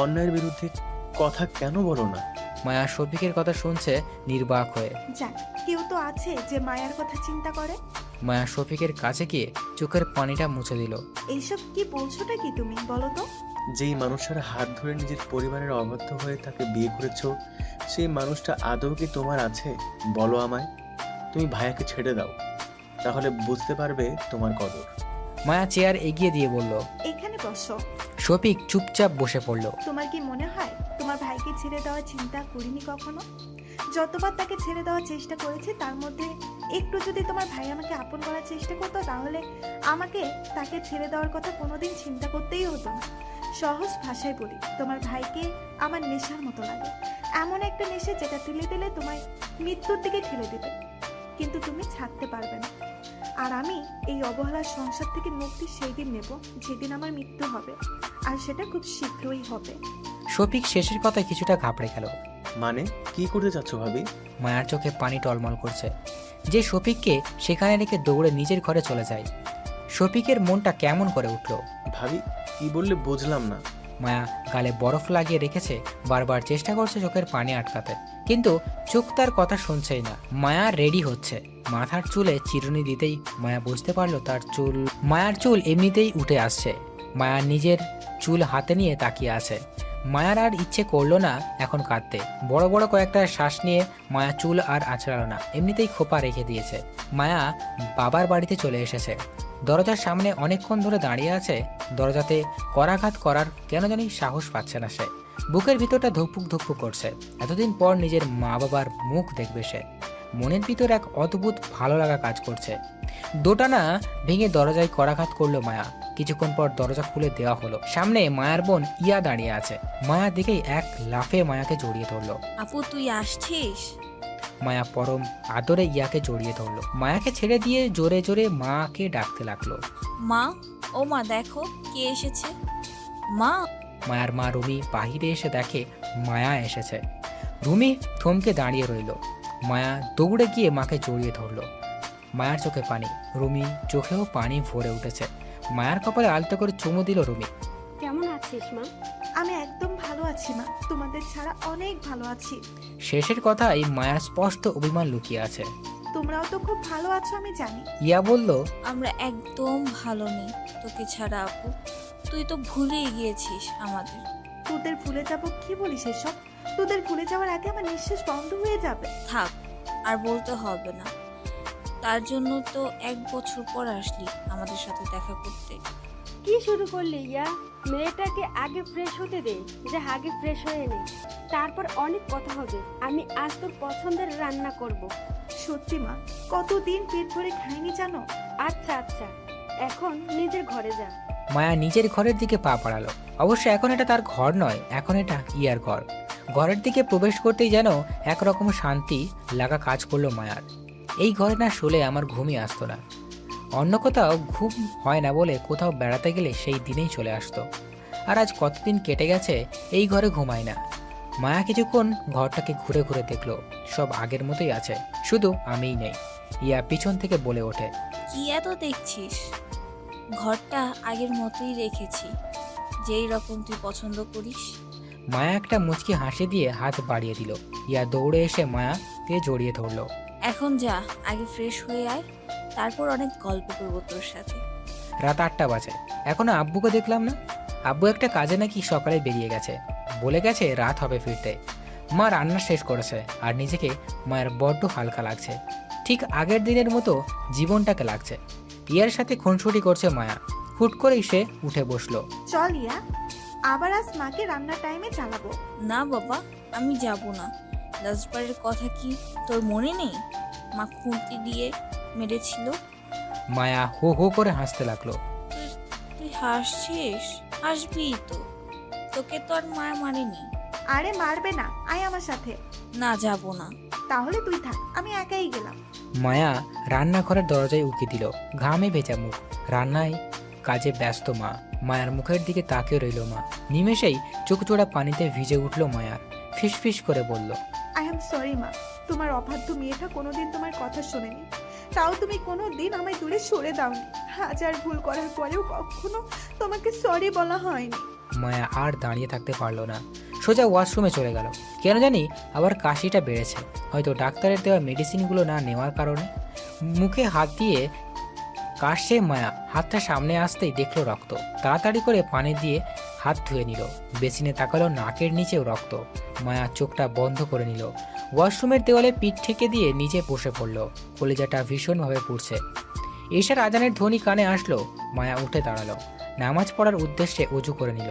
অন্যায়ের বিরুদ্ধে কথা কেন বলো না? মায়া শফিকের কথা শুনছে নির্বাক হয়ে। যাক, কেউ তো আছে যে মায়ার কথা চিন্তা করে। মায়া শফিকের কাছে গিয়ে চোখের পানিটা মুছে দিল। এইসব কি বলছোটা কি তুমি, বলো তো? যেই মানুষের হাত ধরে নিজের পরিবারের অবাধ্য হয়ে তাকে বিয়ে করেছো, সেই মানুষটা আদৌ কি তোমার আছে? বলো আমায়। তুমি ভাইয়াকে ছেড়ে দাও, তাহলে বুঝতে পারবে তোমার কদর। মায়া চেয়ার এগিয়ে দিয়ে বলল। এখানে বসো। শফিক চুপচাপ বসে পড়ল। তোমার কি মনে হয় তোমার ভাইকে ছেড়ে দেওয়ার চিন্তা করিনি কখনো? যতবার তাকে ছেড়ে দেওয়ার চেষ্টা করেছি, তার মধ্যে একটু যদি তোমার ভাই আমাকে আপন করার চেষ্টা করতো, তাহলে আমাকে তাকে ছেড়ে দেওয়ার কথা কোনোদিন চিন্তা করতেই হতো না। সহজ ভাষায় বলি, তোমার ভাইকে আমার নেশার মতো লাগে। এমন একটা নেশা যেটা তুলে দিলে তোমায় মৃত্যুর দিকে ঠেলে দেবে, কিন্তু তুমি ছাড়তে পারবে না। আর আমি এই অবহেলার সংসার থেকে মুক্তি সেই দিন নেব যেদিন আমার মৃত্যু হবে, আর সেটা খুব শীঘ্রই হবে। শফিক শেষের কথায় কিছুটা ঘাবড়ে গেল। মানে কি করতে চাচ্ছ ভাবি? মায়ার চোখে পানি টলমল করছে। যে শফিককে সেখানে রেখে দৌড়ে নিজের ঘরে চলে যায়, শফিকের মনটা কেমন করে উঠল। ভাবি কি বললে বুঝলাম না। মায়া গালে বরফ লাগিয়ে রেখেছে, বারবার চেষ্টা করছে চোখের পানি আটকাতে, কিন্তু চোখ তার কথা শুনছেই না। মায়া রেডি হচ্ছে, মাথার চুলে চিরুনি দিতেই মায়া বুঝতে পারলো মায়ার চুল এমনিতেই উঠে আসছে। মায়া নিজের চুল হাতে নিয়ে তাকিয়ে আছে। মায়ার আর ইচ্ছে করলো না এখন কাঁদতে। বড় বড় কয়েকটা শ্বাস নিয়ে মায়া চুল আর আঁচড়ালো না, এমনিতেই খোপা রেখে দিয়েছে। মায়া বাবার বাড়িতে চলে এসেছে। দরজার সামনে অনেকক্ষণ ধরে দাঁড়িয়ে আছে। দরজাতে করাঘাত করার কেন জানি সাহস পাচ্ছে না সে। বুকের ভিতরটা ধুকপুক ধুকপুক করছে। এতদিন পর নিজের মা বাবার মুখ দেখবে সে। মনের ভিতর এক অদ্ভুত ভালো লাগা কাজ করছে। দোটানা ভেঙে দরজায় করাঘাত করলো মায়া। কিছুক্ষণ পর দরজা খুলে দেওয়া হলো। সামনে মায়ার বোন ইয়া দাঁড়িয়ে আছে। মায়া দেখেই এক লাফে মায়াকে জড়িয়ে ধরলো। আপু তুই আসছিস? মায়া পরম আদরে ইয়াকে জড়িয়ে ধরলো। মায়াকে ছেড়ে দিয়ে জোরে জোরে মাকে ডাকতে লাগলো। মা, ও মা দেখো কে এসেছে। মা। মায়ার মা রুমি বাহিরে এসে দেখে মায়া এসেছে। রুমি থমকে দাঁড়িয়ে রইল। মায়া দৌড়ে গিয়ে মাকে জড়িয়ে ধরলো। মায়ার চোখে পানি, রুমি চোখেও পানি ভরে উঠেছে। মায়ার কপালে আলতো করে চুমু দিল রুমি। কেমন আছিস মা? আমি একদম ভালো আছি মা, তোমাদের ছাড়া অনেক ভালো আছি। শেষের কথায় মায়ার স্পষ্ট অভিমান লুকিয়ে আছে। তোমরাও তো খুব ভালো আছো আমি জানি। ইয়া বলল, আমরা একদম ভালো নেই তোকে ছাড়া আপু। তুই তো ভুলেই গিয়েছিস আমাদের। তোদের ভুলে যাব কি বলিস এসব? তোদের ভুলে যাওয়ার আগে আমার নিঃশ্বাস বন্ধ হয়ে যাবে। থাক, আর বলতে হবে না। তার জন্য তো 1 বছর পর আসলি আমাদের সাথে দেখা করতে। কি শুরু করলি ইয়া? মেয়েটাকে আগে ফ্রেশ হতে দে, যে আগে ফ্রেশ হয়ে নে, তারপর অনেক কথা হবে। আমি আজ তোর পছন্দের রান্না করব। সত্যি মা, কতদিন পেট ভরে খাইনি জানো। আচ্ছা আচ্ছা, এখন নিজের ঘরে যা। মায়া নিজের ঘরের দিকে পা বাড়ালো। অবশ্য এখন এটা তার ঘর নয়, এখন এটা ইয়ার ঘর। ঘরের দিকে প্রবেশ করতেই যেন একরকম শান্তি লাগা কাজ করলো মায়ার। এই ঘরে না শুলে আমার ঘুমই আসতো না। অন্য কোথাও ঘুম হয় না বলে কোথাও বেড়াতে গেলে সেই দিনেই চলে আসতো। আর আজ কতদিন কেটে গেছে এই ঘরে ঘুমায় না। মায়া কিছুক্ষণ ঘরটাকে ঘুরে ঘুরে দেখলো, সব আগের মতোই আছে, শুধু আমিই নেই। ইয়া পিছন থেকে বলে ওঠে, কি এত দেখছিস? ঘরটা আগের মতোই রেখেছি, যেই রকম তুই পছন্দ করিস। মায়া একটা মুচকি হাসি দিয়ে হাত বাড়িয়ে দিল। ইয়া দৌড়ে এসে মায়াকে জড়িয়ে ধরলো। এখন যা, আগে ফ্রেশ হয়ে আয়, তারপর অনেক গল্প করবো তোর সাথে। রাত 8টা বাজে, এখনো আব্বুকে দেখলাম না। আব্বু একটা কাজে নাকি সকালে বেরিয়ে গেছে, বলে গেছে রাত হবে ফিরতে। মা রান্না শেষ করেছে আর নিজেকে মায়ের বড্ড হালকা লাগছে। ঠিক আগের দিনের মতো জীবনটাকে লাগছে। ইয়ার সাথে খুনসুটি করছে মায়া। হুট করেই সে উঠে বসলো। চল ইয়া, আবার আজ মাকে রান্নার টাইমে চালাবো। না বাবা, আমি যাব না। লাস্টবারের কথা কি তোর মনে নেই? মা খুঁটি দিয়ে মেরেছিল। মায়া হো হো করে হাসতে লাগলো। তুই হাসছিস? হাসবি তো, তোকে তো আর মায়া মারেনি। আরে মারবে না, আয় আমার সাথে। না, যাব না। তাহলে তুই থাক, আমি একাই গেলাম। মায়া রান্নাঘরের দরজায় উকি দিল, ঘামে ভেজা মুখ। রান্নায় কাজে ব্যস্ত মা। মায়ার মুখের দিকে তাকিয়ে রইল মা। নিমেষেই চোখজোড়া পানিতে ভিজে উঠল মায়ার। ফিসফিস করে বলল, আই এম সরি মা, তোমার অবাধ্য মেয়েটা কোনোদিন তোমার কথা শোনেনি, তাও তুমি কোনোদিন আমায় দূরে সরে দাওনি। হাজার ভুল করার পরেও কখনো তোমাকে সরি বলা হয়নি। মায়া আর দাঁড়িয়ে থাকতে পারলো না, সোজা ওয়াশরুমে চলে গেল। কেন জানি আবার কাশিটা বেড়েছে, হয়তো ডাক্তারের দেওয়া মেডিসিনগুলো না নেওয়ার কারণে। মুখে হাত দিয়ে কাশছে মায়া। হাতটা সামনে আসতেই দেখলো রক্ত। তাড়াতাড়ি করে পানি দিয়ে হাত ধুয়ে নিল। বেসিনে তাকালো, নাকের নিচেও রক্ত। মায়া চোখটা বন্ধ করে নিল। ওয়াশরুমের দেওয়ালে পিঠ ঠেকে দিয়ে নিচে বসে পড়ল। কলিজাটা ভীষণভাবে পুড়ছে। এশার আজানের ধ্বনি কানে আসলো। মায়া উঠে দাঁড়ালো। নামাজ পড়ার উদ্দেশ্যে অজু করে নিল।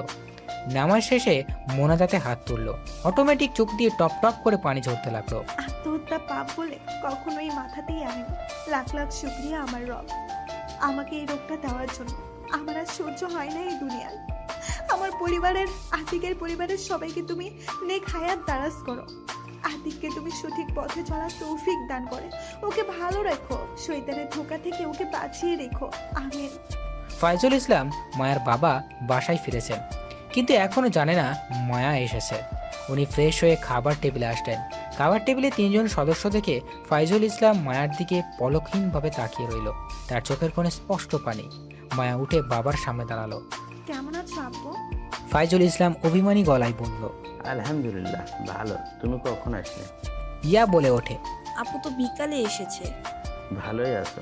নামাজ শেষে মোনাজাতে হাত তুলল। অটোমেটিক চোখ দিয়ে টপ টপ করে পানি ঝরতে লাগলো। আত্মহত্যা পাপ বলে কখনোই মাথাতেই আনেনি। লাখ লাখ শুকরিয়া আমার রব, আমাকে এই রোগটা দেওয়ার জন্য। আমার আর সহ্য হয় না এই দুনিয়ায়। আমার পরিবারের, আতিকের পরিবারের সবাইকে তুমি নেক হায়াত দারাজ করো। আতিককে তুমি সঠিক পথে চলার তৌফিক দান করে ওকে ভালো রেখো। শয়তানের ধোঁকা থেকে ওকে বাঁচিয়ে রেখো, আমিন। ফাইজুল ইসলাম মায়ার বাবা বাসায় ফিরেছেন, কিন্তু এখনো জানে না মায়া এসেছে। উনি ফ্রেশ হয়ে খাবার টেবিলে আসলেন। খাবার টেবিলে 3 জন সদস্য দেখে ফাইজুল ইসলাম মায়ার দিকে পলকহীনভাবে তাকিয়ে রইল। তার চোখের কোণে স্পষ্ট পানি। মায়া উঠে বাবার সামনে দাঁড়ালো। কেমন আছো আব্বু? ফাইজুল ইসলাম অভিমানী গলায় বলল, আলহামদুলিল্লাহ ভালো। তুমি কখন আসলে? ইয়া বলে ওঠে। আপু তো বিকালে এসেছে। ভালোই আছো?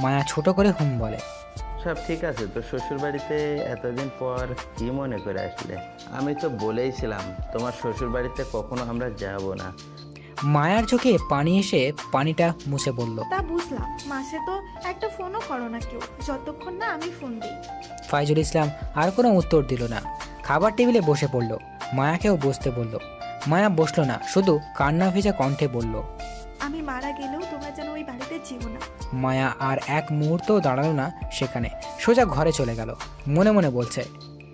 মায়া ছোট করে হুম বলে। সব ঠিক আছে। তো শ্বশুর বাড়িতে এতদিন পর কি মনে করে আসলে? আমি তো বলেইছিলাম তোমার শ্বশুর বাড়িতে কখনো আমরা যাব না। মায়ার চোখে পানি এসে পানিটা মুছে বলল। তা বুঝলাম, মাসে তো একটা ফোনও করো না কেউ, যতক্ষণ না আমি ফোন দিই। ফাইজুল ইসলাম আর কোনো উত্তর দিল না। খাবার টেবিলে বসে পড়ল। মায়াকেও বসতে বলল। মায়া বসলো না, শুধু কান্না ভেজা কণ্ঠে বলল, আমি মারা গেলেও তোমরা যেন ওই বাড়িতে যেও না। মায়া আর এক মুহূর্তও দাঁড়ালো না সেখানে, সোজা ঘরে চলে গেল। মনে মনে বলছে,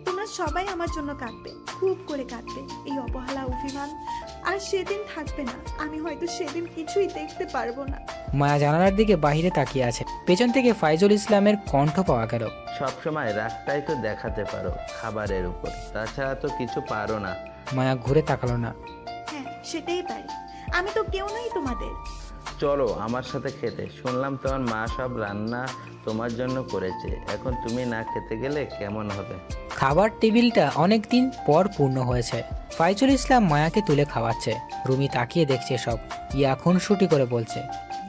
তোমরা সবাই আমার জন্য কাঁদবে, খুব করে কাঁদবে। এই অবহেলা, অভিমান আর সেদিন থাকবে না। আমি হয়তো সেদিন কিছুই দেখতে পারবো না। মায়া জানালার দিকে বাইরে তাকিয়ে আছে। পেছন থেকে ফাইজুল ইসলামের কণ্ঠ পাওয়া গেল। সবসময় রাগটাই তো দেখাতে পারো খাবারের উপর, তাছাড়া তো কিছু পারো না। মায়া ঘুরে তাকালো না। হ্যাঁ, সেটাই পারি। আমি তো কেউ নই তোমাদের। চলো আমার সাথে খেতে। শুনলাম তোমার মা সব রান্না তোমার জন্য করেছে, এখন তুমি না খেতে গেলে কেমন হবে? খাবার টেবিলটা অনেকদিন পর পূর্ণ হয়েছে। ফাইজুল ইসলাম মায়াকে তুলে খাওয়াচ্ছে। রুমি তাকিয়ে দেখছে সব। ইয়া খুনসুটি করে বলছে,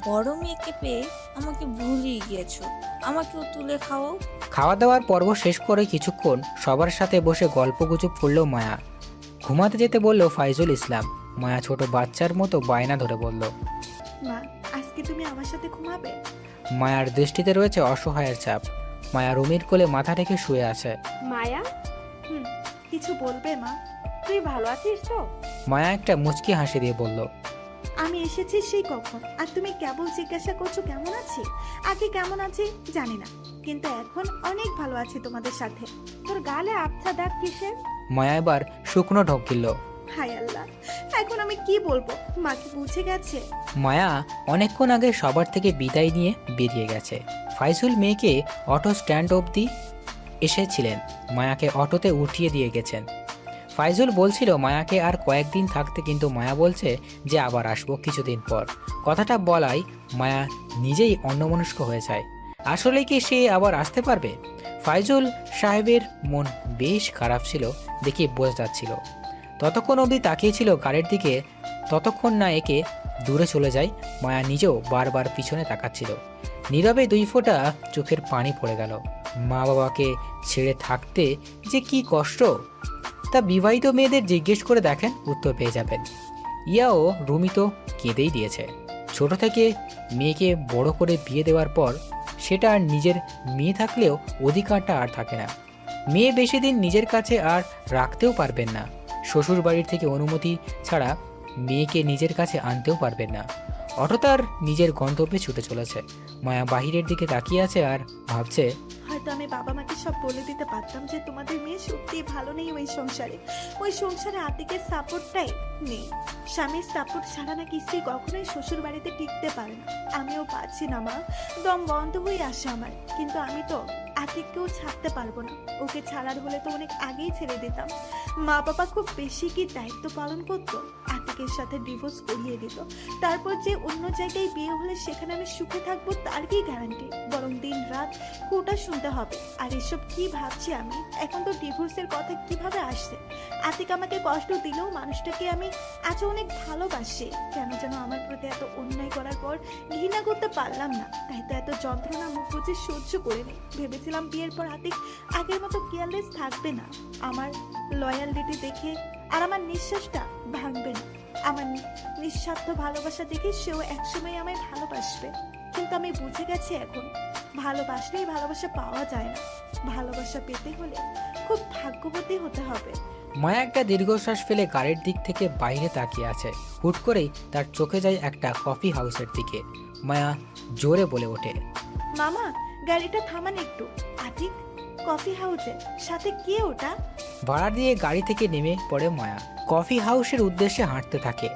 বড় মেয়েকে পেয়ে আমাকে ভুলিয়ে গিয়েছো, আমাকেও তুলে খাওয়াও। খাওয়া দাওয়ার পর্ব শেষ করে কিছুক্ষণ সবার সাথে বসে গল্পগুজব করল মায়া। ঘুমাতে যেতে বলল ফাইজুল ইসলাম। মায়া ছোট বাচ্চার মতো বায়না ধরে বলল, মা, আজকে তুমি আমার সাথে ঘুমাবে? মায়ার দৃষ্টিতে রয়েছে অসহায়ের ছাপ। মায়া রুমির কোলে মাথা রেখে শুয়ে আছে। মায়া, কিছু বলবে মা? তুই ভালো আছিস তো? মায়া একটা মুচকি হাসি দিয়ে বলল, আমি এসেছি সেই কখন, আর তুমি কেবল জিজ্ঞাসা করছো কেমন আছি। আগে কেমন আছি জানি না, কিন্তু এখন অনেক ভালো আছি তোমাদের সাথে। তোর গালে আবছা দাগ কিসের? মায়া এবার শুকনো ঢোক গিলল। হায় আল্লাহ, এখন আমি কি বলবো? মা কি বুঝে গেছে? মায়া অনেকক্ষণ আগে সবার থেকে বিদায় নিয়ে বেরিয়ে গেছে। ফাইজুল মেয়েকে অটো স্ট্যান্ড অবধি এসেছিলেন। মায়াকে অটোতে উঠিয়ে দিয়ে গেছেন। ফাইজুল বলছিল মায়াকে আর কয়েকদিন থাকতে, কিন্তু মায়া বলছে যে আবার আসবো কিছুদিন পর। কথাটা বলাই মায়া নিজেই অন্যমনস্ক হয়ে যায়। আসলে কি সে আবার আসতে পারবে? ফাইজুল সাহেবের মন বেশ খারাপ ছিল দেখে বোঝা যাচ্ছিল। ততক্ষণ অবধি তাকিয়েছিল গাড়ির দিকে, ততক্ষণ না একে দূরে চলে যায়। মায়া নিজেও বারবার পিছনে তাকাচ্ছিল। নীরবে 2 ফোঁটা চোখের পানি পড়ে গেল। মা বাবাকে ছেড়ে থাকতে যে কি কষ্ট, তা বিবাহিত মেয়েদের জিজ্ঞেস করে দেখেন, উত্তর পেয়ে যাবেন। ইয়াও রুমি তো কেঁদেই দিয়েছে। ছোট থেকে মেয়েকে বড় করে বিয়ে দেওয়ার পর সেটা আর নিজের মেয়ে থাকলেও অধিকারটা আর থাকে না। মেয়ে বেশি দিন নিজের কাছে আর রাখতেও পারবেন না। শ্বশুর বাড়ির থেকে অনুমতি ছাড়া মেয়েকে নিজের কাছে আনতেও পারবেন না। অটো তার নিজের গন্তব্যে ছুটে চলেছে। মায়া বাহিরের দিকে তাকিয়ে আছে আর ভাবছে, হয়তো আমি বাবা মাকে সব বলে দিতে পারতাম যে তোমাদের মেয়ে সত্যিই ভালো নেই ওই সংসারে আতিকের সাপোর্টটাই নেই। স্বামীর সাপোর্ট ছাড়া নাকি স্ত্রী কখনোই শ্বশুর বাড়িতে টিকতে পারে না। আমিও পাচ্ছি না মা, দম বন্ধ হয়ে আসে আমার। কিন্তু আমি তো আতিককেও ছাড়তে পারবো না। ওকে ছাড়ার হলে তো অনেক আগেই ছেড়ে দিতাম। মা বাবা খুব বেশি কি দায়িত্ব পালন করতো? আতিকের সাথে ডিভোর্স করিয়ে দিত, তারপর যে অন্য জায়গায় বিয়ে হলে সেখানে আমি সুখে থাকবো তার কি গ্যারান্টি? বরং দিন রাত কোটা শুনতে হবে। আর এসব কি ভাবছি আমি? এখন তো ডিভোর্সের কথা কিভাবে আসছে? আতিক আমাকে কষ্ট দিলেও মানুষটাকে আমি আজ অনেক ভালোবাসি। কেন যেন আমার প্রতি এত অন্যায় করার পর ঘৃণা করতে পারলাম না। তাই তো এত যন্ত্রণা মুখ বুঝে সহ্য করে নেই। ভেবেছিলাম বিয়ের পর আতিক আগের মতো কেয়ারলেস থাকবে না, আমার লয়ালিটি দেখে, আর আমার নিঃশ্বাসটা ভাঙবে না। আমার নিঃস্বার্থ ভালোবাসা দেখে সেও একসময় আমায় ভালোবাসবে। কিন্তু আমি বুঝে গেছি এখন ভালোবাসলেই ভালোবাসা পাওয়া যায় না। ভালোবাসা পেতে হলে খুব ভাগ্যবতী হতে হবে। মায়া একটা দীর্ঘশ্বাস ফেলে গাড়ির দিক থেকে বাইরে তাকিয়ে আছে। হুট করেই তার চোখে যায় একটা কফি হাউসের দিকে। মায়া জোরে বলে ওঠে, মামা গাড়িটা থামান একটু। আতিক কফি হাউসে, সাথে কে ওটা? ভাড়া দিয়ে গাড়ি থেকে নেমে পড়ে মায়া। কফি হাউসের উদ্দেশ্যে হাঁটতে থাকে।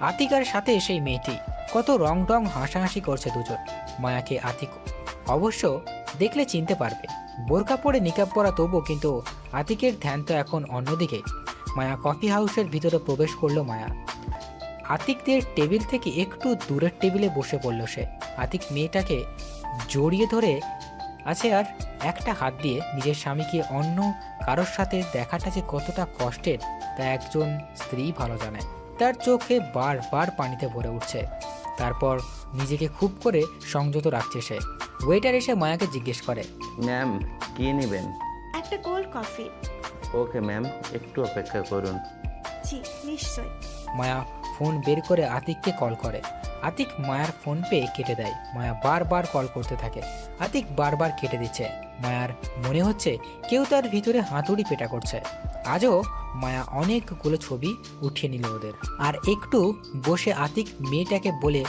আতিকার সাথে সেই মেয়েটি। কত রং টং হাসাহাসি করছে দুজন। মায়াকে আতিক অবশ্য দেখলে চিনতে পারবে। বোরকা পরে নিকাব পরা তবু, কিন্তু আতিকের ধ্যান তো এখন অন্যদিকে। মায়া কফি হাউসের ভিতরে প্রবেশ করলো। মায়া আতিকদের টেবিল থেকে একটু দূরের টেবিলে বসে পড়ল সে। আতিক মেয়েটাকে জড়িয়ে ধরে আছে, আর একটা হাত দিয়ে নিজের স্বামীকে অন্য কারোর সাথে দেখাটা যে কতটা কষ্টের তা একজন স্ত্রী ভালো জানে। তার চোখে বারবার পানিতে ভরে উঠছে। তারপর নিজেকে খুব করে সংযত রাখছে সে। ওয়েটার এসে মায়াকে জিজ্ঞেস করে, ম্যাম কি নেবেন? একটা কোল্ড কফি। ওকে ম্যাম, একটু অপেক্ষা করুন। জি নিশ্চয়। মায়া ফোন বের করে আতিককে কল করে। আতিক মায়ার ফোন পেয়ে কেটে দেয়। মায়া বারবার কল করতে থাকে। আতিক বারবার কেটে দিচ্ছে। মায়ার মনে হচ্ছে কেউ তার ভিতরে হাতুড়ি পেটা করছে। আজও মায়া অনেকগুলো ছবি উঠিয়ে নিল ওদের। আর একটু বসে আতিক মেয়েটাকে বলে,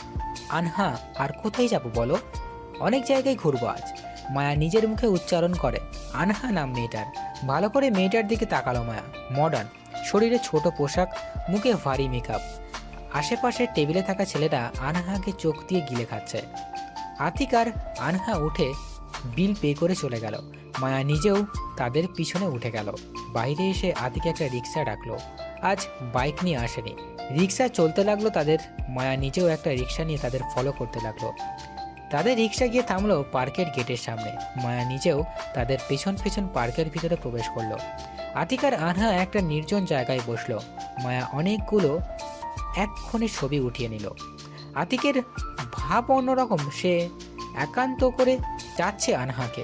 আনহা আর কোথায় যাব বলো? অনেক জায়গায় ঘুরবো আজ। মায়া নিজের মুখে উচ্চারণ করে আনহা নাম মেয়েটার। ভালো করে মেয়েটার দিকে তাকালো মায়া। মডার্ন, শরীরে ছোট পোশাক, মুখে ভারী মেকআপ। আশেপাশে টেবিলে থাকা ছেলেরা আনহাকে চোখ দিয়ে গিলে খাচ্ছে। আতিক আর আনহা উঠে বিল পে করে চলে গেল। মায়া নিজেও তাদের পিছনে উঠে গেল। বাইরে এসে আতিক একটা রিক্সা ডাকলো। আজ বাইক নিয়ে আসেনি। রিক্সা চলতে লাগলো তাদের। মায়া নিজেও একটা রিক্সা নিয়ে তাদের ফলো করতে লাগলো। তাদের রিক্সা গিয়ে থামলো পার্কের গেটের সামনে। মায়া নিজেও তাদের পেছন পেছন পার্কের ভিতরে প্রবেশ করলো। আতিক আর আনহা একটা নির্জন জায়গায় বসলো। মায়া অনেকগুলো এক্ষণে ছবি উঠিয়ে নিল। আতিকের ভাব অন্যরকম। সে একান্ত করে যাচ্ছে আনহাকে।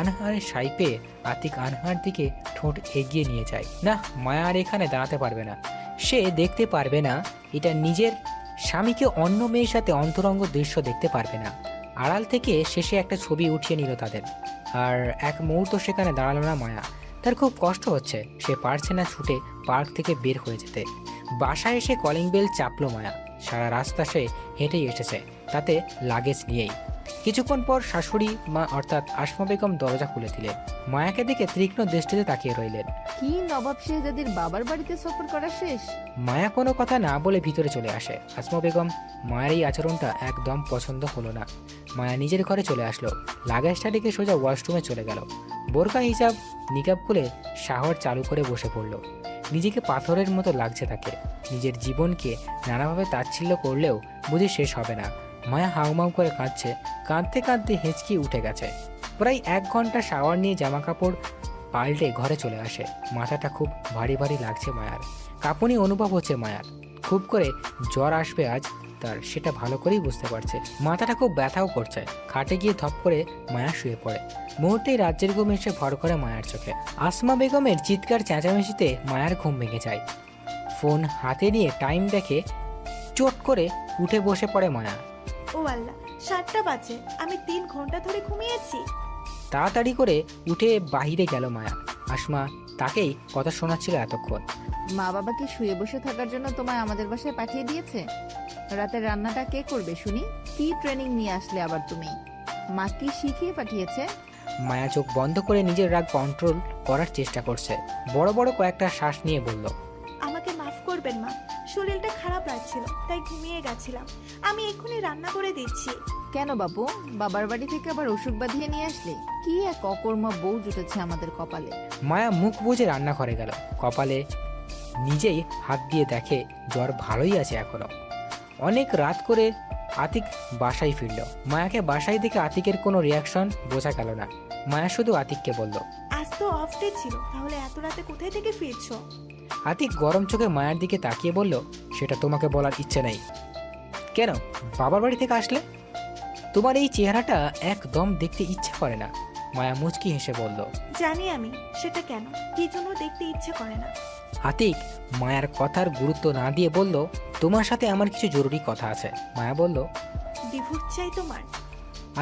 আনহার সাই পেয়ে আতিক আনহার দিকে ঠোঁট এগিয়ে নিয়ে যায়। না, মায়া আর এখানে দাঁড়াতে পারবে না। সে দেখতে পারবে না এটা নিজের স্বামীকে অন্য মেয়ের সাথে অন্তরঙ্গ দৃশ্য দেখতে পারবে না। আড়াল থেকে শেষে একটা ছবি উঠিয়ে নিল তাদের। আর এক মুহূর্ত সেখানে দাঁড়ালো না মায়া। তার খুব কষ্ট হচ্ছে। সে পারছে না ছুটে পার্ক থেকে বের হয়ে যেতে। বাসায় এসে কলিং বেল চাপলো মায়া। সারা রাস্তা সে হেঁটেই এসেছে, তাতে লাগেজ নিয়েই। কিছুক্ষণ পর শাশুড়ি মা অর্থাৎ আসমা বেগম দরজা খুলে দিলেন। মায়াকে দেখে তীক্ষ্ণ দৃষ্টিতে তাকিয়ে রইলেন। কি নবাব শেহজাদির বাবার বাড়িতে সফর করা শেষ? মায়া কোনো কথা না বলে ভিতরে চলে আসে। আসমা বেগম মায়ের এই আচরণটা একদম পছন্দ হলো না। মায়া নিজের ঘরে চলে আসলো। লাগেজটা রেখে সোজা ওয়াশরুমে চলে গেল। বোরকা হিসাব নিকাব খুলে শাওয়ার চালু করে বসে পড়ল। নিজেকে পাথরের মতো লাগছে তাকে। নিজের জীবনকে নানাভাবে তাচ্ছিল্য করলেও বুঝি শেষ হবে না। মায়া হাউমাউ করে কাঁদছে। কাঁদতে কাঁদতে হেঁচকি উঠে গেছে। প্রায় 1 ঘন্টা শাওয়ার নিয়ে জামা কাপড় পাল্টে ঘরে চলে আসে। মাথাটা খুব ভারী ভারী লাগছে মায়ার। কাঁপুনি অনুভব হচ্ছে মায়ার। খুব করে জ্বর আসবে আজ তার, সেটা ভালো করেই বুঝতে পারছে। মাথাটা খুব ব্যথাও করছে। খাটে গিয়ে ধপ করে মায়া শুয়ে পড়ে। মুহূর্তেই রাজ্যের ঘুম এসে ভর করে মায়ার চোখে। আসমা বেগমের চিৎকার চেঁচামেচিতে মায়ার ঘুম ভেঙে যায়। ফোন হাতে নিয়ে টাইম দেখে চট করে উঠে বসে পড়ে মায়া। ও আল্লাহ, 7টা বাজে। আমি 3 ঘন্টা ধরে ঘুমিয়েছি। তাড়াতাড়ি করে উঠে বাহিরে গেল মায়া। আসমা তাকেই কথা শোনাচ্ছিল এতক্ষণ। মা বাবা কি শুয়ে বসে থাকার জন্য তোমায় আমাদের বাসায় পাঠিয়ে দিয়েছে? রাতের রান্নাটা কে করবে শুনি? কি ট্রেনিং নিয়ে আসলে আবার তুমি? মা কি শিখিয়ে পাঠিয়েছে? মায়া চোখ বন্ধ করে নিজের রাগ কন্ট্রোল করার চেষ্টা করছে। বড় বড় কয়েকটা শ্বাস নিয়ে বলল, আমাকে মাফ করবেন মা। শরীরটা খারাপ লাগছিল, তাই ঘুমিয়ে গেছিলাম। আমি এক্ষুনি রান্না করে দিচ্ছি। কেন বাবু, বাবার বাড়ি থেকে আবার অসুখ বাঁধিয়ে নিয়ে আসলে? কি এক অকর্মা বউ জুটেছে আমাদের কপালে। মায়া মুখ বুজে রান্নাঘরে গেল। কপালে নিজেই হাত দিয়ে দেখে জ্বর ভালোই আছে এখনো। অনেক রাত করে আতিক বাসায় ফিরল। মায়াকে বাসায় দেখে আতিকের কোনো রিয়াকশন বোঝা গেল না। মায়া শুধু আতিককে বলল, আজ তো অফ ডে ছিল, তাহলে এত রাতে কোথায় থেকে ফিরছো? আতিক গরম চোখে মায়ের দিকে তাকিয়ে বলল, সেটা তোমাকে বলার ইচ্ছে নেই। কেন, বাবার বাড়ি থেকে আসলে? তোমার এই চেহারাটা একদম দেখতে ইচ্ছে করে না। মায়া মুচকি হেসে বলল। জানি আমি সেটা কেন, কি জন্য দেখতে ইচ্ছে করে না। আতিক মায়ার কথার গুরুত্ব না দিয়ে বলল, তোমার সাথে আমার কিছু জরুরি কথা আছে। মায়া বলল, ডিভোর্স চাই তোমার?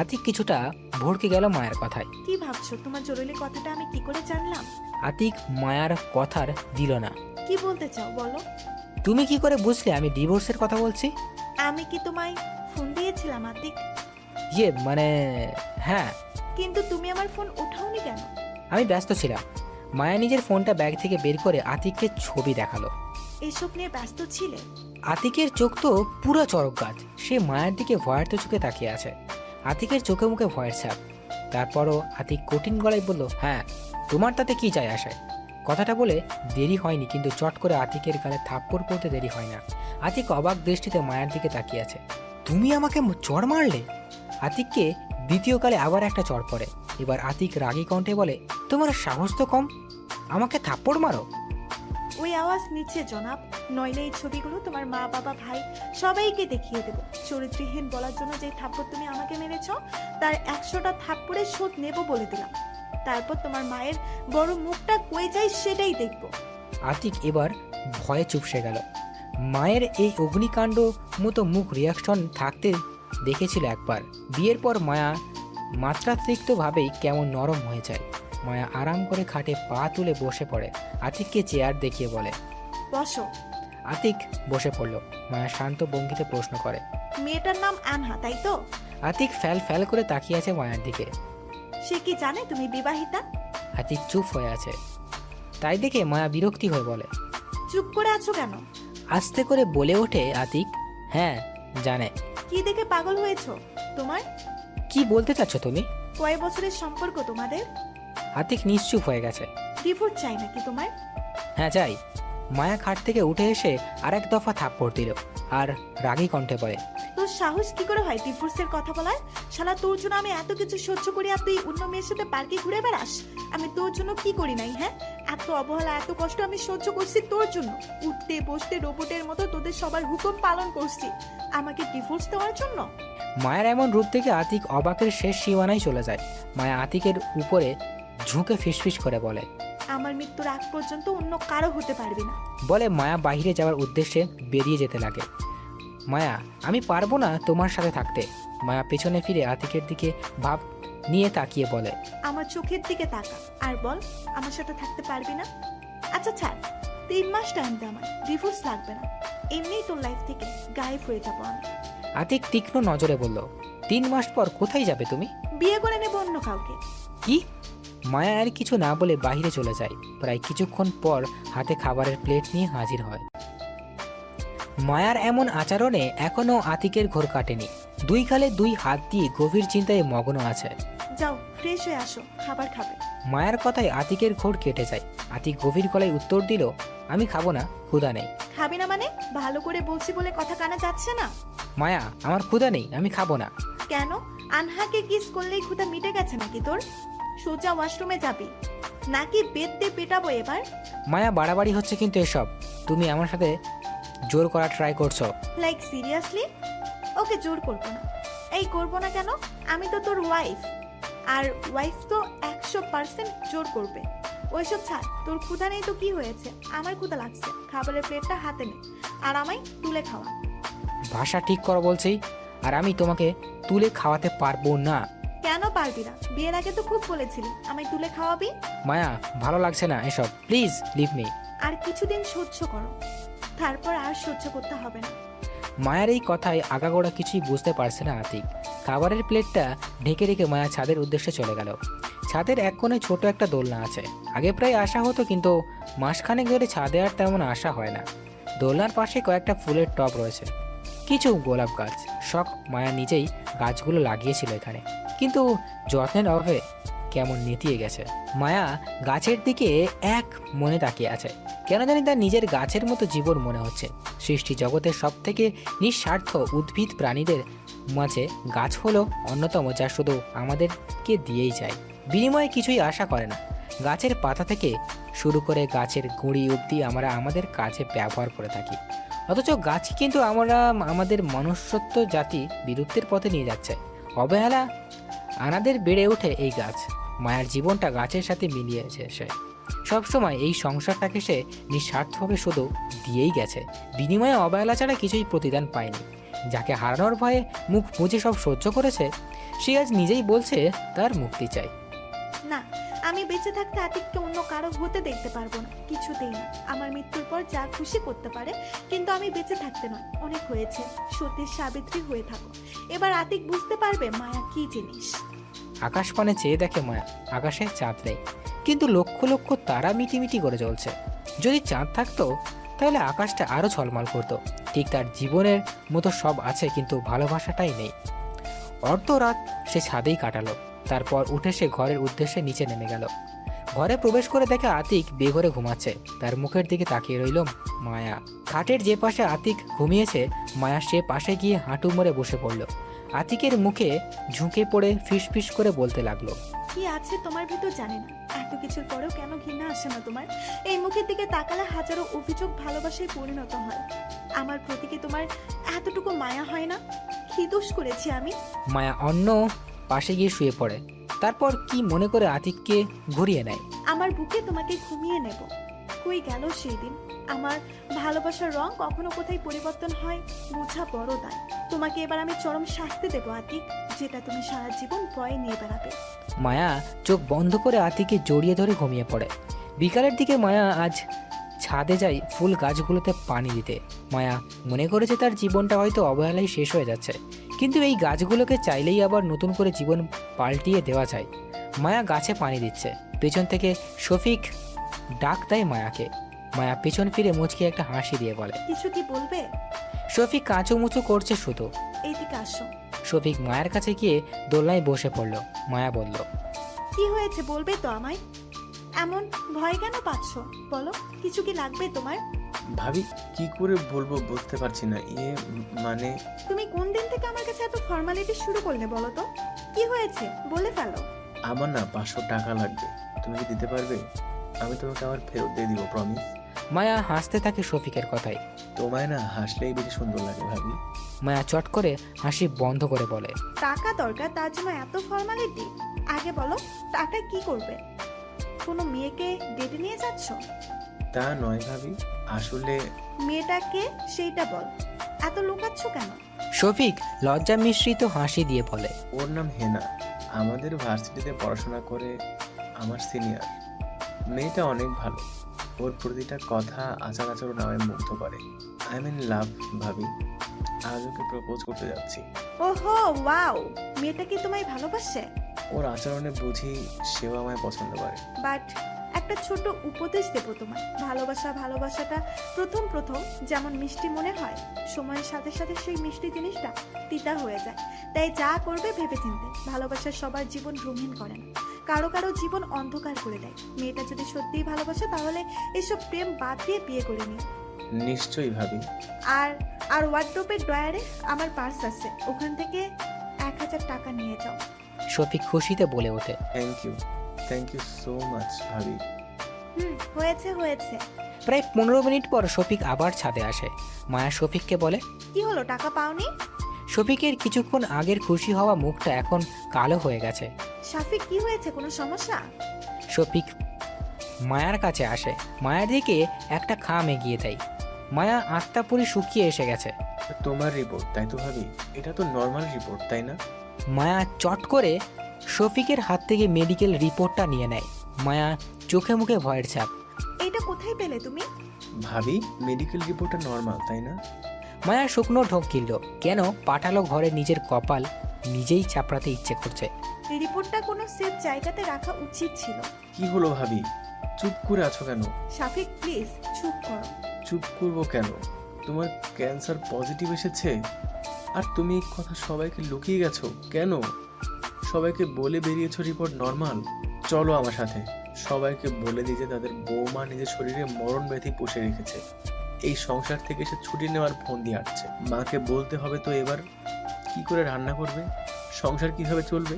আতিক কিছুটা ভড়কে গেল মায়ের কথায়। কি ভাবছো, তোমার জরুরি কথাটা আমি কি করে জানলাম? আতিক মায়ার কথার দিল না। কি বলতে চাও বলো? তুমি কি করে বুঝলে আমি ডিভোর্সের কথা বলছি? আমি কি তোমায় ফোন দিয়েছিলাম আতিক? মানে হ্যাঁ। কিন্তু তুমি আমার ফোন উঠাওনি কেন? আমি ব্যস্ত ছিলাম। মায়া নিজের ফোনটা ব্যাগ থেকে বের করে আতিককে ছবি দেখালো। এসব নিয়ে ব্যস্ত ছিলে? আতিকের চোখ তো পুরো চরক গাছ। সে মায়ের দিকে ভয়ের তো চোখে তাকিয়ে আছে। আতিকের চোখে মুখে ভয়ের ছাপ। তারপরও আতিক কঠিন গলায় বলল, হ্যাঁ, তোমার তাতে কি যায় আসে? কথাটা বলে দেরি হয়নি, কিন্তু চট করে আতিকের গালে থাপ্পড় পড়তে দেরি হয় না। আতিক অবাক দৃষ্টিতে মায়ের দিকে তাকিয়ে আছে। তুমি আমাকে চড় মারলে? আতিককে দ্বিতীয় কালে আবার একটা চড় পড়ে। এবার আতিক রাগী কণ্ঠে বলে, তোমার সাহস তো কম, আমাকে থাপ্পড় মারো? ওই আওয়াজ নিচে জনাব, নইলে এই ছবিগুলো তোমার মা বাবা ভাই সবাইকে দেখিয়ে দেবো। চরিত্রহীন বলার জন্য যে থাপ্পড় তুমি আমাকে মেরেছো, তার 100টা থাপ্পড়ের শোধ নেব বলে দিলাম। তারপর তোমার মায়ের বড় মুখটা কই যায় সেটাই দেখবো। আতিক এবার ভয়ে চুপসে গেল। মায়ের এই অগ্নিকাণ্ড মতো মুখ রিয়াকশন থাকতে দেখেছিল একবার। বিয়ের পর মায়া মাত্রাতিরিক্তভাবেই কেমন নরম হয়ে যায়। মায়া আরাম করে খাটে পা তুলে বসে পড়ে। আতিককে চেয়ার দেখিয়ে বলে, বসো। আতিক বসে পড়ল। মায়া শান্ত ভঙ্গিতে প্রশ্ন করে, মেয়েটার নাম আনহা, তাই তো? আতিক ফ্যাল ফ্যাল করে তাকিয়ে আছে মায়ের দিকে। সে কি জানে তুমি বিবাহিতা? আতিক চুপ হয়ে আছে। তাই দেখে মায়া বিরক্তি হয়ে বলে, চুপ করে আছো কেন? আস্তে করে বলে ওঠে আতিক, হ্যাঁ জানে। কি দেখে পাগল হয়েছো? তোমার কি বলতে চাচ্ছ তুমি? কয় বছরের সম্পর্ক তোমাদের? আতিক নিশ্চুপ হয়ে গেছে। ডিভোর্স চাই নাকি তোমার? হ্যাঁ চাই। মায়া খাট থেকে উঠে এসে আরেক দফা থাপ্পড় দিল আর রাগী কণ্ঠে বলে, তোর সাহস কি করে হয় ডিভোর্সের কথা বলার? শালা, তোর জন্য আমি এত কিছু সহ্য করি আর তুই অন্য মেয়ের সাথে পার্কে ঘুরে বেড়াস। আমি তোর জন্য কি করি নাই? হ্যাঁ, এত অবহেলা এত কষ্ট আমি সহ্য করছি তোর জন্য। উঠতে বসতে রোবটের মতো তোদের সবার হুকুম পালন করছি, আমাকে ডিভোর্স দেওয়ার জন্য? মায়ের এমন রূপ দেখে আতিক অবাকের শেষ সীমানায় চলে যায়। মায়া আতিকের উপরে ঝুঁকে ফিসফিস করে বলে, আমার মৃত্যুর আগ পর্যন্ত অন্য কারো হতে পারবি না। বলে মায়া বাইরে যাওয়ার উদ্দেশ্যে বেরিয়ে যেতে লাগে। মায়া, আমি পারবো না তোমার সাথে থাকতে। মায়া পেছনে ফিরে আতিকের দিকে ভাব নিয়ে তাকিয়ে বলে, আমার চোখের দিকে তাকা আর বল, আমার সাথে থাকতে পারবি না? আচ্ছা ছাড়, 3 মাস টাইম দে, আমার ডিভোর্স লাগবে না। এমনিই তোর লাইফ থেকে গায়েব হয়ে যাবো আমি। আতিক তীক্ষ্ণ নজরে বলল, 3 মাস পর কোথায় যাবে তুমি? বিয়ে করে নেবো অন্য কাউকে। কি? মায়া আর কিছু না বলে বাইরে চলে যায়। প্রায় কিছুক্ষণ পর হাতে খাবারের প্লেট নিয়ে হাজির হয়। মায়ার এমন আচরণে এখনো আতিকের ঘোর কাটেনি। 2 গালে 2 হাত দিয়ে গভীর চিন্তায় মগ্ন আছে। যাও ফ্রেশ হয়ে আসো, খাবার খাবে। মায়ার কথায় আতিকের ঘোর কেটে যায়। আতিক গভীর গলায় উত্তর দিল, আমি খাবো না, ক্ষুধা নেই। খাবি না মানে? ভালো করে বলছি বলে কথা কানা যাচ্ছে না? মায়া, আমার ক্ষুধা নেই, আমি খাবো না। কেন? আনহাকে কিস করলেই ক্ষুধা মিটে গেছে নাকি তোর? সোজা ওয়াশরুমে যাবি নাকি বেদ দিয়ে পেটাবো এবার? মায়া, বাড়াবাড়ি হচ্ছে কিন্তু এসব। তুমি আমার সাথে জোর করা ট্রাই করছো। Like seriously? ওকে জোর করবো না। এই করবো না কেন? আমি তো তোর ওয়াইফ, আর ওয়াইফ তো 100% জোর করবে। ওইসব ছাড়, তোর ক্ষুধা নেই তো কি হয়েছে? আমার ক্ষুধা লাগছে, খাবারের প্লেটটা হাতে নে আর আমায় তুলে খাওয়া। ভাষা ঠিক করো বলছি। আর আমি তোমাকে তুলে খাওয়াতে পারবো না। কেন পারবি না? বিয়ের আগে তো খুব বলেছিলি আমায় তুলে খাওয়াবি। মায়া, ভালো লাগছে না এসব, প্লিজ লিভ মি। আর কিছুদিন সহ্য করো, তারপর আর সহ্য করতে হবে না। মায়ের এই কথায় আগাগোড়া কিছুই বুঝতে পারছে না আতিক। খাবারের প্লেটটা ঢেকে রেখে মায়া ছাদের উদ্দেশ্যে চলে গেল। ছাদের এক কোণে ছোট একটা দোলনা আছে। আগে প্রায় আসা হতো, কিন্তু মাসখানেক ধরে ছাদে আর তেমন আসা হয় না। দোলনার পাশে কয়েকটা ফুলের টব রয়েছে, কিছু গোলাপ গাছ। শখ মায়া নিজেই গাছগুলো লাগিয়েছিল এখানে, কিন্তু যত্নের অভাবে কেমন নেতিয়ে গেছে। মায়া গাছের দিকে এক মনে তাকিয়ে আছে। কেন জানি তার নিজের গাছের মতো জীবন মনে হচ্ছে। সৃষ্টি জগতের সব থেকে নিঃস্বার্থ উদ্ভিদ প্রাণীদের মাঝে গাছ হলো অন্যতম, যা শুধু আমাদেরকে দিয়েই যায়, বিনিময়ে কিছুই আশা করে না। গাছের পাতা থেকে শুরু করে গাছের গুঁড়ি অবধি আমরা আমাদের কাজে ব্যবহার করে থাকি, অথচ গাছ কিন্তু আমরা আমাদের মনুষ্যত্ব জাতি বিলুপ্তির পথে নিয়ে যাচ্ছে। অবহেলা আনাদের বেড়ে ওঠে এই গাছ। মায়ের জীবনটা গাছের সাথে মিলিয়েছে সে। সবসময় এই সংসারটাকে সে নিঃস্বার্থভাবে শুধু দিয়েই গেছে, বিনিময়ে অবহেলা ছাড়া কিছুই প্রতিদান পায়নি। যাকে হারানোর ভয়ে মুখ বুজে সব সহ্য করেছে, সে আজ নিজেই বলছে তার মুক্তি চাই। না, আমি বেঁচে থাকতে আতিককে অন্য কারো হতে দেখতে পারবো না, কিছুতেই না। আমার মৃত্যুর পর যা খুশি করতে পারে, কিন্তু আমি বেঁচে থাকতে নয়। অনেক হয়েছে, সতীর সাবিত্রী হয়ে থাকো। এবার আতিক বুঝতে পারবে মায়া কি জিনিস। আকাশ পানে চেয়ে দেখে মায়া, আকাশে চাঁদ নেই, কিন্তু লক্ষ লক্ষ তারা মিটিমিটি করে চলছে। যদি চাঁদ থাকতো তাহলে আকাশটা আরো ঝলমল করতো। ঠিক তার জীবনের মতো সব আছে, কিন্তু ভালোবাসাটাই নেই। অর্ধরাত সে ছাদেই কাটালো, তারপর উঠে সে ঘরের উদ্দেশ্যে নিচে নেমে গেল। ঘরে প্রবেশ করে দেখে আতিক বেঘরে ঘুমাচ্ছে। তার মুখের দিকে তাকিয়ে রইল মায়া। খাটের যে পাশে আতিক ঘুমিয়েছে, মায়া সে পাশে গিয়ে হাঁটু মরে বসে পড়ল। আতিকের মুখে ঝুঁকে পড়ে ফিসফিস করে বলতে লাগলো, কি আছে তোমার ভিতর জানি না, এত কিছুর পরেও কেন ঘৃণা আসে না তোমার? এই মুখের দিকে তাকালে হাজারো অভিযোগ ভালোবাসায় পরিণত হয়। আমার প্রতি কি তোমার এতটুকু মায়া হয় না? কি দোষ করেছি আমি? মায়া অন্য পাশে গিয়ে শুয়ে পড়ে, তারপর কি মনে করে আতিককে ঘুরিয়ে নেয়। আমার বুকে তোমাকে ঘুমিয়ে নেব। কই গেল সেই দিন? আমার ভালোবাসার রং কখনো কোথায় পরিবর্তন হয় বোঝা বড় দায়। তোমাকে এবার আমি চরম শাস্তি দেবো আতিক, যেটা তুমি সারা জীবন ভয়ে নিয়ে বেড়াবে। মায়া চোখ বন্ধ করে আতিকে জড়িয়ে ধরে ঘুমিয়ে পড়ে। বিকালের দিকে মায়া আজ ছাদে যায় ফুল গাছগুলোতে পানি দিতে। মায়া মনে করেছে তার জীবনটা হয়তো অবহেলায় শেষ হয়ে যাচ্ছে, কিন্তু এই গাছগুলোকে চাইলেই আবার নতুন করে জীবন পাল্টিয়ে দেওয়া যায়। মায়া গাছে পানি দিচ্ছে, পেছন থেকে শফিক ডাক দেয় মায়াকে। মায়া পেছন ফিরে মুচকে একটা হাসি দিয়ে বলে, কিছু কি বলবে? শফিক কাঁচুমুচু করছে শুধু। এইদিকে আসো। শফিক মায়ের কাছে গিয়ে দোলনায় বসে পড়ল। মায়া বলল, কি হয়েছে বলবে তো আমায়? এমন ভয় কেন পাচ্ছ? বলো, কিছু কি লাগবে তোমার? ভাবি, কি করে বলবো বুঝতে পারছি না। মানে তুমি কোন দিন থেকে আমার কাছে এত ফর্মালিটি শুরু করলে বলো তো? কি হয়েছে বলে ফেলো। আমার না 500 টাকা লাগবে, তুমি কি দিতে পারবে? আমি তোমাকে আবার ফেরত দিয়ে দিব, প্রমিস। মায়া হাসতে থাকে শফিকের কথায়। তোমায় না হাসলেই বেশি সুন্দর লাগে ভাবি। মায়া চট করে হাসি বন্ধ করে বলে, টাকা দরকার, তার জন্য এত ফর্মালিটি? আগে বলো, টাকা কি করবে? কোনো মেয়েকে ডেটে নিয়ে যাচ্ছ? তা নয় ভাবি, আসলে মেয়েটাকে সেইটা বল, এত লুকাচ্ছ কেন? শফিক লজ্জা মিশ্রিত হাসি দিয়ে বলে, ওর নাম হেনা, আমাদের ভার্সিটিতে পড়াশোনা করে, আমার সিনিয়র। মেয়েটা অনেক ভালো, ওর প্রতিটা কথা আচার আচরণ আমায় মুগ্ধ করে। আই এম ইন লাভ ভাবি, আজ ওকে প্রপোজ করতে যাচ্ছি। ওহো ওয়াও, মেয়েটা কি তোমায় ভালোবাসে? ওর আচরণে বুঝি সেও আমায় পছন্দ করে। বাট একটা ছোট উপদেশ দেবো তোমায়। ভালোবাসাটা প্রথম যেমন মিষ্টি মনে হয়, সময়ের সাথে সাথে সেই মিষ্টি জিনিসটা তিতা হয়ে যায়। তাই যা করবে ভেবেচিন্তে। ভালোবাসা সবার জীবন রঙিন করে না, কারো কারো জীবন অন্ধকার করে দেয়। মেয়েটা যদি সত্যিই ভালোবাসে তাহলে এসব প্রেম বাদ দিয়ে বিয়ে করে নিও। নিশ্চয়ই ভাবি। আর ওয়ার্ডরোবের ড্রয়ারে আমার পার্স আছে, ওখান থেকে 1000 টাকা নিয়ে যাও। শফিক খুশিতে বলে ওঠে, থ্যাংক ইউ সো মাচ ভাবি। হয়েছে। প্রায় 15 মিনিট পর শফিক আবার ছাদে আসে। মায়া শফিককে বলে, কি হলো, টাকা পাওনি? শফিকের কিছুক্ষণ আগের খুশি হওয়া মুখটা এখন কালো হয়ে গেছে। শাফিক, কি হয়েছে, কোনো সমস্যা? শফিক মায়ার কাছে আসে, মায়ের দিকে একটা খাম এগিয়ে দেয়। মায়া আত্মাপুরি শুকিয়ে এসে গেছে। তোমার রিপোর্ট তাই তো ভাবি? এটা তো নর্মাল রিপোর্ট তাই না? মায়া চট করে শফিকের হাত থেকে মেডিকেল রিপোর্টটা নিয়ে নেয়। মায়া চোখে মুখে ভয়ের ছাপ। এটা কোথায় পেলে তুমি? ভাবি, মেডিকেল রিপোর্টটা নর্মাল তাই না? মায়া শুকনো ঢোক গিলল। কেন পাঠালো ঘরে নিজের কপাল নিজেই চাপড়াতে ইচ্ছে করছে। রিপোর্টটা কোনো সেফ জায়গাতে রাখা উচিত ছিল। কি হলো ভাবি, চুপ করে আছো কেন? শাফিক প্লিজ চুপ করো। চুপ করবো কেন? তোমার ক্যান্সার পজিটিভ এসেছে আর তুমি এই কথা সবাইকে লুকিয়ে গেছো কেন? সবাইকে বলে বেরিয়েছো রিপোর্ট নর্মাল। চলো আমার সাথে, সবাইকে বলে দিই যে তাদের বৌমা নিজের শরীরে মরণ ব্যাধি পুষে রেখেছে। এই সংসার থেকে সে ছুটি নেওয়ার ফোন দিয়ে আসছে। মাকে বলতে হবে তো এবার কি করে রান্না করবে, সংসার কিভাবে চলবে।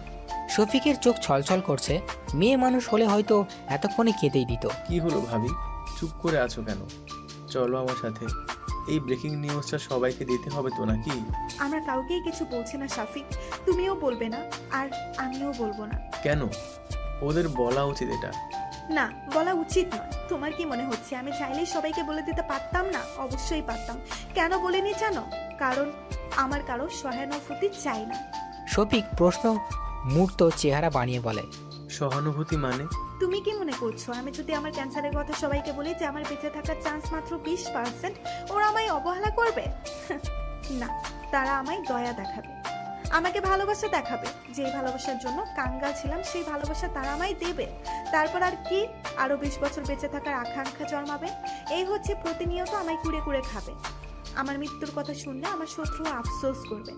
শফিকের চোখ ছলছল করছে। মেয়ে মানুষ হলে হয়তো এতক্ষণে কেঁদেই দিত। কি হলো ভাবি, চুপ করে আছো কেন? চলো আমার সাথে, এই ব্রেকিং নিউজটা সবাইকে দিতে হবে তো নাকি? আমরা কাউকেই কিছু বলছি না শাফিক, তুমিও বলবে না আর আমিও বলবো না। কেন? ওদের বলা উচিত এটা। না, বলা উচিত নয়। তোমার কি মনে হচ্ছে আমি চাইলেই সবাইকে বলে দিতে পারতাম না? অবশ্যই পারতাম। কেন বলিনি জানো? কারণ আমার কারো সহানুভূতি চাই না। শফিক প্রশ্ন মূর্ত চেহারা বানিয়ে বলে, সহানুভূতি মানে? তুমি কি মনে করছো আমি যদি আমার ক্যান্সারের কথা সবাইকে বলি যে আমার বেঁচে থাকার চান্স মাত্র 20%, ওরা আমায় অবহেলা করবে? না, তারা আমায় দয়া দেখাবে, আমাকে ভালোবাসা দেখাবে। যেই ভালোবাসার জন্য কাঙ্গাল ছিলাম সেই ভালোবাসা তারা আমায় দেবে। তারপর আর কি, আরো 20 বছর বেঁচে থাকার আকাঙ্ক্ষা জন্মাবে। এই হচ্ছে প্রতিনিয়ত আমায় কুড়ে কুড়ে খাবে। আমার মৃত্যুর কথা শুনলে আমার শত্রু আফসোস করবে।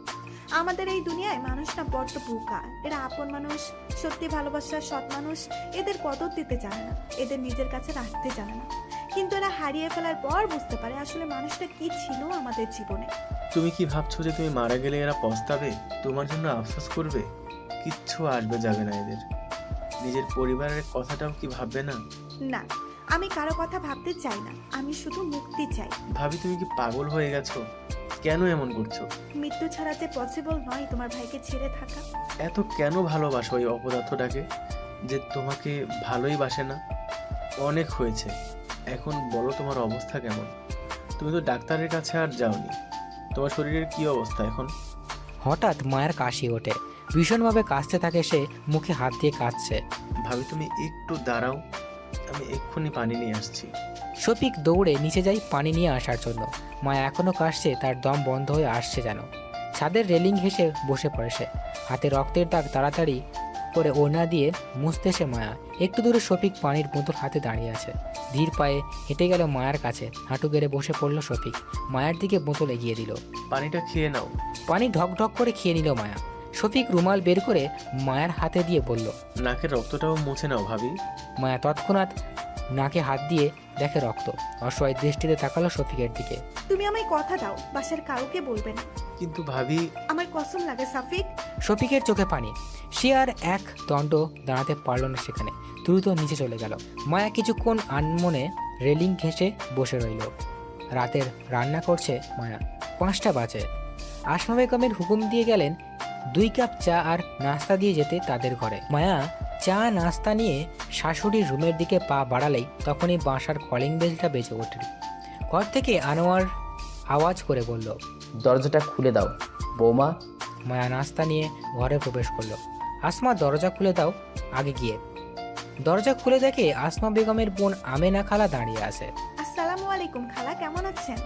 আমাদের এই দুনিয়ায় মানুষ না বড্ড বোকা। এরা আপন মানুষ, সত্যি ভালোবাসা, সৎ মানুষ, এদের কদর দিতে জানে না, এদের নিজের কাছে রাখতে জানে না। কিন্তু এরা হারিয়ে ফেলার পর বুঝতে পারে আসলে মানুষটা কি ছিল আমাদের জীবনে। তুমি কি ভাবছো যে তুমি মারা গেলে এরা পস্তাবে, তোমার জন্য আফসোস করবে? কিচ্ছু আসবে যাবে না এদের। নিজের পরিবারের কথাটাও কি ভাববে না? না, আমি কারো কথা ভাবতে চাই না, আমি শুধু মুক্তি চাই। ভাবি তুমি কি পাগল হয়ে গেছো? কেন এমন করছো? মৃত্যু ছাড়া যে পসিবল নয় তোমার ভাইকে ছেড়ে থাকা। এত কেন ভালোবাসো ওই অপদার্থটাকে যে তোমাকে ভালোই বাসে না? অনেক হয়েছে, এখন বলো তোমার অবস্থা কেমন? তুমি তো ডাক্তারের কাছে আর যাওনি, তোমার শরীরের কি অবস্থা এখন? হঠাৎ মায়ের কাশি ওঠে। ভীষণভাবে কাশতে থাকে সে, মুখে হাত দিয়ে কাঁদছে। ভাবি তুমি একটু দাঁড়াও, আমি এক্ষুনি পানি নিয়ে আসছি। শফিক দৌড়ে নিচে যায় পানি নিয়ে আসার জন্য। মায়া এখনো কাশছে, তার দম বন্ধ হয়ে আসছে যেন। ছাদের রেলিং ঘেঁষে বসে পড়ে সে, হাতে রক্তের দাগ তাড়াতাড়ি করে ওড়না দিয়ে মুছতে সে মায়া। একটু দূরে শফিক পানির বোতল হাতে দাঁড়িয়ে আছে। ধীর পায়ে হেঁটে গেল মায়ের কাছে, হাঁটু গেড়ে বসে পড়ল শফিক। মায়ের দিকে বোতল এগিয়ে দিল। পানিটা খেয়ে নাও। পানি ঢক ঢক করে খেয়ে নিল মায়া। শফিক রুমাল বের করে মায়ের হাতে দিয়ে বলল, নাকের রক্তটাও মুছে নাও ভাবি। মায়া তৎক্ষণাৎ নাকে হাত দিয়ে দেখে রক্ত। অসহায় দৃষ্টিতে তাকালো শফিকের দিকে। তুমি আমায় কথা দাও বাসার কাউকে বলবে না। কিন্তু ভাবি। আমার কসম লাগে সাফিক। শফিকের চোখে পানি। সে আর এক দণ্ড দাঁড়াতে পারল না সেখানে, দ্রুত নিচে চলে গেল। মায়া কিছুক্ষণ আনমনে রেলিং ঘেঁষে বসে রইল। রাতের রান্না করছে মায়া। 5টা বাজে। আসমা বেগমের হুকুম দিয়ে গেলেন 2 কাপ চা আর নাস্তা দিয়ে যেতে তাদের ঘরে। মায়া চা নাস্তা নিয়ে শাশুড়ির রুমের দিকে পা বাড়ালেই তখনই বাসার কলিং বেলটা বেজে উঠল। ঘর থেকে আনোয়ার আওয়াজ করে বলল, দরজাটা খুলে দাও বৌমা। মায়া নাস্তা নিয়ে ঘরে প্রবেশ করলো। আসমা, দরজা খুলে দাও আগে গিয়ে। দরজা খুলে দেখে আসমা বেগমের বোন আমেনা খালা দাঁড়িয়ে আছে। আসসালামু আলাইকুম খালা, কেমন আছেন?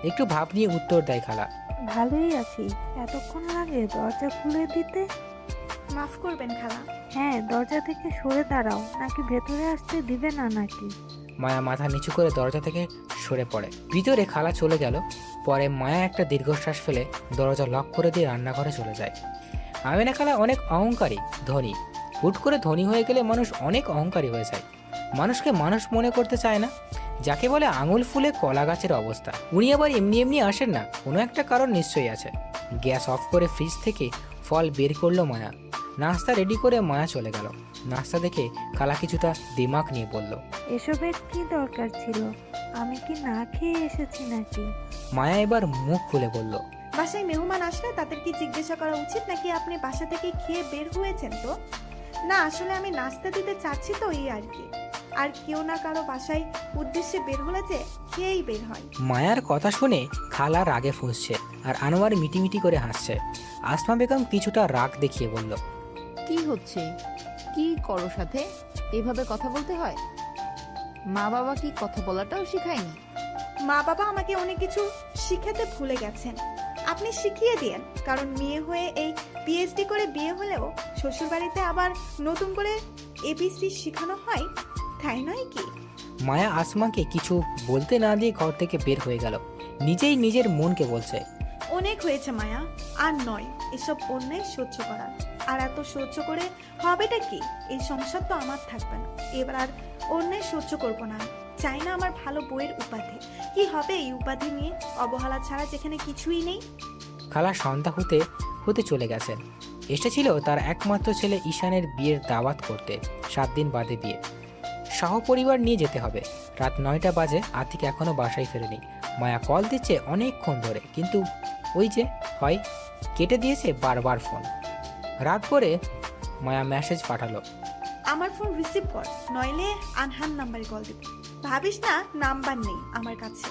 একটু ভাব নিয়ে উত্তর দেয় খালা। ভালোই আছি। এতক্ষণ লাগে দরজা খুলে দিতে? মাফ করবেন খালা। হ্যাঁ, দরজা থেকে সরে দাঁড়াও, নাকি ভেতরে আসতে দিবে না নাকি? মায়া মাথা নিচু করে দরজা থেকে সরে পড়ে। ভিতরে খালা চলে গেল। পরে মায়া একটা দীর্ঘশ্বাস ফেলে দরজা লক করে দিয়ে রান্নাঘরে চলে যায়। আমেনা খালা অনেক অহংকারী, ধনী। হুট করে ধনী হয়ে গেলে মানুষ অনেক অহংকারী হয়ে যায়। মানুষকে মানুষ মনে করতে চায় না, যাকে বলে আঙুল ফুলে কলা গাছের অবস্থা। উনি আবার এমনি এমনি আসেন না, কোনো একটা কারণ নিশ্চয়ই আছে। গ্যাস অফ করে ফ্রিজ থেকে ফল বের করলো মায়া। নাস্তা রেডি করে মায়া চলে গেল। নাস্তা দেখে খালা কিছুটা দিমাগ নিয়ে বলল, এসবের কি দরকার ছিল? আমি কি না খেয়ে এসেছি নাকি? মায়া এবার মুখ খুলে বলল, বাসায় মেহমান আসলে তাদের কি জিজ্ঞাসা করা উচিত নাকি আপনি বাসা থেকে খেয়ে বের হয়েছেন? তো না, আসলে আমি নাস্তা দিতে চাচ্ছি তো, এই আর কি। আর কেউ না কারো বাসায় উদ্দেশ্যে বের হলে যে খেয়েই বের হয়। মায়ার কথা শুনে খালা রাগে ফুঁসছে আর আনোয়ার মিটিমিটি করে হাসছে। আসমা বেগম কিছুটা রাগ দেখিয়ে বলল, কি হচ্ছে? কি করো সাথে? এভাবে কথা বলতে হয়? মা বাবা কি কথা বলাটাও শিখায়নি? মা বাবা আমাকে অনেক কিছু শিখাতে ভুলে গেছেন, আপনি শিখিয়ে দিয়েন। কারণ মেয়ে হয়ে এই পিএইচডি করে বিয়ে হলেও শ্বশুরবাড়িতে আবার নতুন করে এবিসি শেখানো হয়, তাই নয় কি? মায়া আসমাকে কিছু বলতে না দিয়ে ঘর থেকে বের হয়ে গেল। নিজেই নিজের মনকে বলছে, অনেক হয়েছে মায়া, আর নয় এসব অন্যায় সহ্য করার। আর এত সহ্য করে হবেটা কি? এই সংসার তো আমার থাকবে না। এবার আর অন্যায় সহ্য করবো না আমি। চাই না আমার ভালো বইয়ের উপাধি। কি হবে এই উপাধি নিয়ে? অবহেলা ছাড়া যেখানে কিছুই নেই। খালা সন্ধ্যা হতে হতে চলে গেছেন। এসেছিল তার একমাত্র ছেলে ঈশানের বিয়ের দাওয়াত করতে। 7 দিন বাদে বিয়ে, সহপরিবার নিয়ে যেতে হবে। রাত 9টা বাজে, আতিক এখনো বাসায় ফেরেনি। মায়া কল দিচ্ছে অনেকক্ষণ ধরে, কিন্তু ওই যে হয় কেটে দিয়েছে বারবার ফোন। রাগ করে মায়া মেসেজ পাঠালো, আমার ফোন রিসিভ কর, নইলে আনহান নাম্বারে কল দিবি। ভাবিস না নাম্বার নেই আমার কাছে,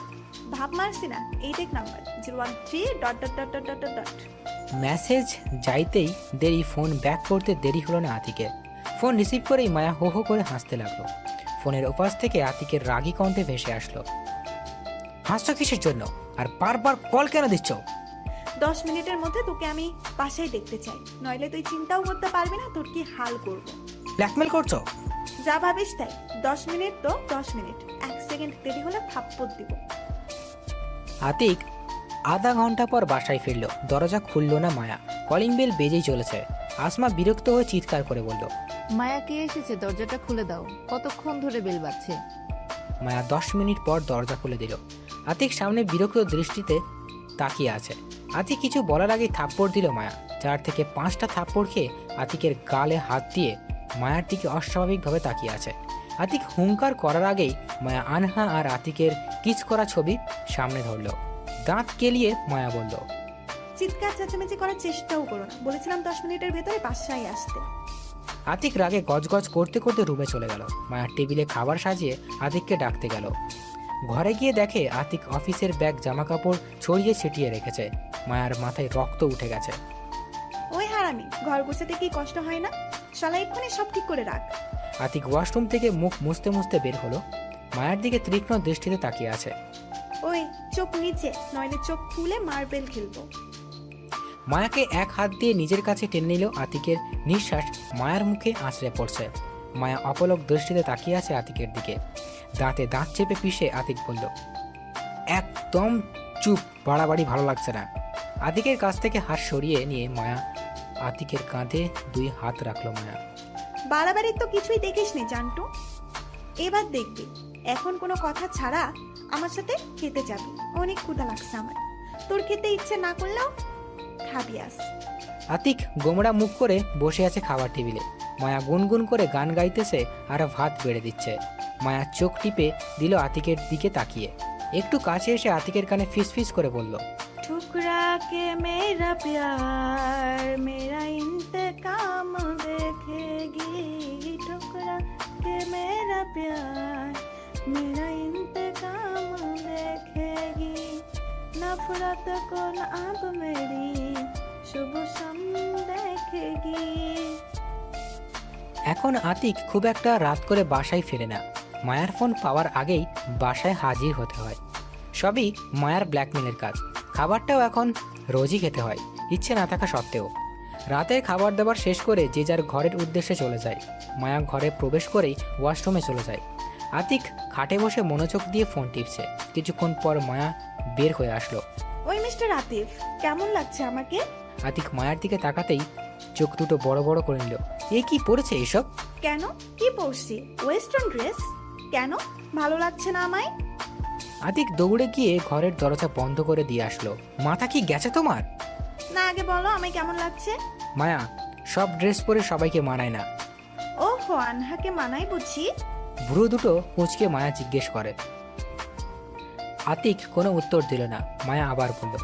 ভাব মারছি না। এই দেখ নাম্বার 013... মেসেজ যাইতেই দেরি, ফোন ব্যাক করতে দেরি হলো না আতিকের। ফোন রিসিভ করেই মায়া হো হো করে হাসতে লাগলো। ফোনের ওপাশ থেকে আতিকের রাগী কণ্ঠে ভেসে আসলো, হাসছো কিসের জন্য? আর বারবার কল কেন দিচ্ছ? 10 মিনিটের মধ্যে তোকে আমি বাসায় দেখতে চাই, নইলে তুই চিন্তাও করতে পারবি না তোর কি হাল করবো। ব্ল্যাকমেল করছো? যা ভাবিস তাই। 10 মিনিট তো 10 মিনিট, 1 সেকেন্ড দেরি হলে থাপ্পড় দিব। আতিক আধা ঘন্টা পর বাসায় ফিরল। দরজা খুলল না মায়া, কলিং বেল বেজেই চলেছে। আসমা বিরক্ত হয়ে চিৎকার করে বলল, মায়া কে এসেছে? দরজাটা খুলে দাও। কতক্ষণ ধরে বেল বাজছে? মায়া 10 মিনিট পর দরজা খুলে দিল। আতিক সামনে বিরক্ত দৃষ্টিতে তাকিয়ে আছে। আতিক কিছু বলার আগেই থাপ্পড় দিল মায়া। 4 থেকে 5টা থাপ্পড় খেয়ে আতিকের গালে হাত দিয়ে মায়ার দিকে অস্বাভাবিকভাবে তাকিয়ে আছে। আতিক হুঙ্কার করার আগেই মায়া আনহা আর আতিকের কিস করা ছবি সামনে ধরল। দাঁত কেলিয়ে মায়া বলল, চিৎকার চেঁচামেচি করার চেষ্টাও করো না, বলেছিলাম 10 মিনিটের ভেতরে বাসায় আসতে। আতিক রাগে গজগজ করতে করতে রুমে চলে গেল। মায়ার টেবিলে খাবার সাজিয়ে আতিককে ডাকতে গেল। ঘরে গিয়ে দেখে আতিক অফিসের ব্যাগ জামা কাপড় ছড়িয়ে ছিটিয়ে রেখেছে। মায়ার মাথায় রক্ত উঠে গেছে। ওই হারামি, ঘর গুছাতে কি কষ্ট হয় না? শালা এক্ষুনি সব ঠিক করে রাখ। আতিক ওয়াশরুম থেকে মুখ মুছতে মুছতে বের হলো। মায়ার দিকে তীক্ষ্ণ দৃষ্টিতে তাকিয়ে আছে। ওই চোখ নিচে, নইলে চোখ খুলে মার্বেল খেলবো। মায়াকে এক হাত দিয়ে নিজের কাছে টেনে নিল। আতিকের নিঃশ্বাস মায়ার মুখে আছড়ে পড়ছে। মায়া অপলক দৃষ্টিতে তাকিয়ে আছে আতিকের দিকে। দাঁতে দাঁত চেপে পিষে আতিক বলল, একদম চুপ, বাড়াবাড়ি ভালো লাগছে না। আতিকের কাছ থেকে হাত সরিয়ে নিয়ে মায়া আতিকের কাঁধে 2 হাত রাখলো। মায়া, বাড়াবাড়ির তো কিছুই দেখিসনি জান্টু, এবার দেখবি। এখন কোনো কথা ছাড়া আমার সাথে খেতে যাবি। অনেক ক্ষুধা লাগছে আমার, তোর খেতে ইচ্ছে না করলেও খাবি আস। আতিক গোমড়া মুখ করে বসে আছে খাবার টেবিলে। মায়া গুনগুন করে গান গাইতেছে আর ভাত বেড়ে দিচ্ছে। মায়া চোখ টিপে দিল আতিকের দিকে তাকিয়ে। একটু কাছে এসে আতিকের কানে ফিস ফিস করে বলল, ठुकरा के मेरा प्यार मेरा इंतकाम देखेगी, ठुकरा के मेरा प्यार मेरा इंतकाम देखेगी, नफरत को न अब मेरी शुभ सम देखेगी। এখন আতিক খুব একটা রাত করে বাসায় ফেরে না। মায়ার ফোন পাওয়ার আগেই বাসায় হাজির হতে হয়। সবই মায়ার ব্ল্যাকমেলের কাজ। খাবারটাও এখন রোজই খেতে হয়, ইচ্ছে না থাকা সত্ত্বেও। রাতের খাবার দাবার শেষ করে যে যার ঘরের উদ্দেশ্যে চলে যায়। মায়া ঘরে প্রবেশ করেই ওয়াশরুমে চলে যায়। আতিক খাটে বসে মনোযোগ দিয়ে ফোন টিপছে। কিছুক্ষণ পর মায়া বের হয়ে আসলো। ওই মিস্টার আতিফ, কেমন লাগছে আমাকে? আতিক মায়ার দিকে তাকাতেই চোখ দুটো বড় বড় করে নিল। এ কি পড়েছে এসব? কেন, কি পরছি? Western dress? কেন ভালো লাগছে না আমায়? আতিক দৌড়ে গিয়ে ঘরের দরজা বন্ধ করে দিয়ে আসলো। মাথা কি গেছে তোমার? না, আগে বলো আমায় কেমন লাগছে। মায়া, সব ড্রেস পরে সবাইকে মানায় না। ওহো, আনহাকে মানাই বুঝি। ভ্রু দুটো কুঁচকে মায়া জিজ্ঞেস করে। আতিক কোনো উত্তর দিল না। মায়া আবার বলল,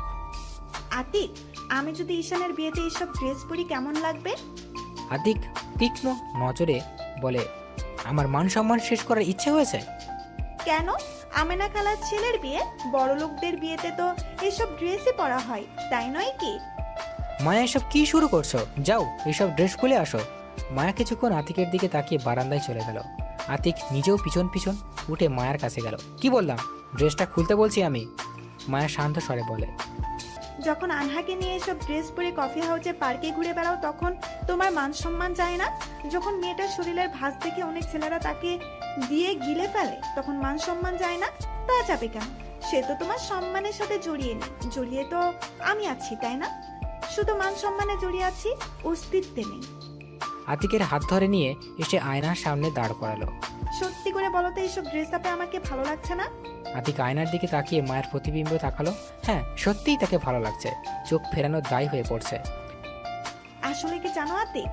আতিক, আমি যদি ঈশানের বিয়েতে এইসব ড্রেস পরি কেমন লাগবে? আতিক তীক্ষ্ণ নজরে বলে, আমার মান সম্মান শেষ করার ইচ্ছে হয়েছে। কেন? আমেনা খালার ছেলের বিয়ে, বড় লোকদের বিয়েতে তো এইসব ড্রেসই পরা হয়, তাই নয় কি? মায়া, এসব কি শুরু করছো? যাও এসব ড্রেস খুলে আসো। মায়া কিছুক্ষণ আতিকের দিকে তাকিয়ে বারান্দায় চলে গেল। আতিক নিজেও পিছন পিছন উঠে মায়ার কাছে গেল। কি বললাম? ড্রেসটা খুলতে বলছি আমি। মায়া শান্ত স্বরে বলে, যখন আনহাকে নিয়ে এসব ড্রেস পরে কফি হাউসে পার্কে ঘুরে বেড়াও তখন তোমার মান সম্মান যায় না? যখন মেয়েটার শরীরের ভাঁজ দেখে অনেক ছেলেরা তাকে দিয়ে গিলে ফেলে তখন মান সম্মান যায় না? তা যাবে কেন? সে তো তোমার সম্মানের সাথে জড়িয়ে নেই, জড়িয়ে তো আমি আছি, তাই না? শুধু মান সম্মানে জড়িয়ে আছি, অস্তিত্বে নেই। আতিকের হাত ধরে নিয়ে এসে আয়নার সামনে দাঁড় করালো। সত্যি করে বলো তো, এইসব ড্রেস আপে আমাকে ভালো লাগছে না? আতিক আয়নার দিকে তাকিয়ে মায়ের প্রতিবিম্ব তাকালো। হ্যাঁ, সত্যিই তাকে ভালো লাগছে। চোখ ফেরানোর দায় হয়ে পড়ছে। আসলে কি জানো আতিক,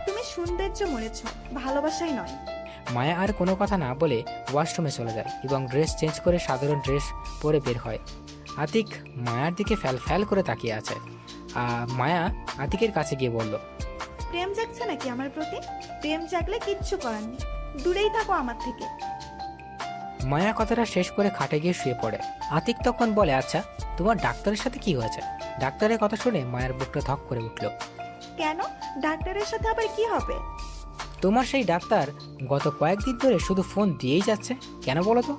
তুমি সৌন্দর্য মরেছ, ভালোবাসাই নয়। মায়া আর কোনো কথা না বলে ওয়াশরুমে চলে যায় এবং ড্রেস চেঞ্জ করে সাধারণ ড্রেস পরে বের হয়। আতিক মায়ার দিকে ফ্যাল ফ্যাল করে তাকিয়ে আছে। মায়া আতিকের কাছে গিয়ে বলল, প্রেম জাগছে নাকি আমার প্রতি? প্রেম জাগলে কিচ্ছু করার নেই, দূরেই থাকো আমার থেকে। মায়া কথাটা শেষ করে খাটে গিয়ে শুয়ে পড়ে। আতিক তখন বলে, আচ্ছা তোমার ডাক্তারের সাথে কি হয়েছে? ডাক্তারের কথা শুনে মায়ের বুকটা ধক করে উঠল। কেন? ডাক্তারের সাথে আবার কি হবে? তোমার সেই ডাক্তার গত কয়েকদিন ধরে শুধু ফোন দিয়েই যাচ্ছে, কেন বলো তো?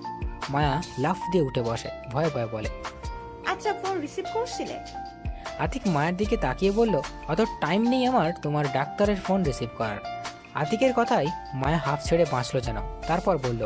মায়া লাফ দিয়ে উঠে বসে, ভয়ে ভয়ে বলে। আচ্ছা, ফোন রিসিভ করছিলে? আতিক মায়ের দিকে তাকিয়ে বলল, অত টাইম নেই আমার তোমার ডাক্তারের ফোন রিসিভ করার। আতিকের কথাই মায়া হাফ ছেড়ে বাঁচলো যেন। তারপর বলল,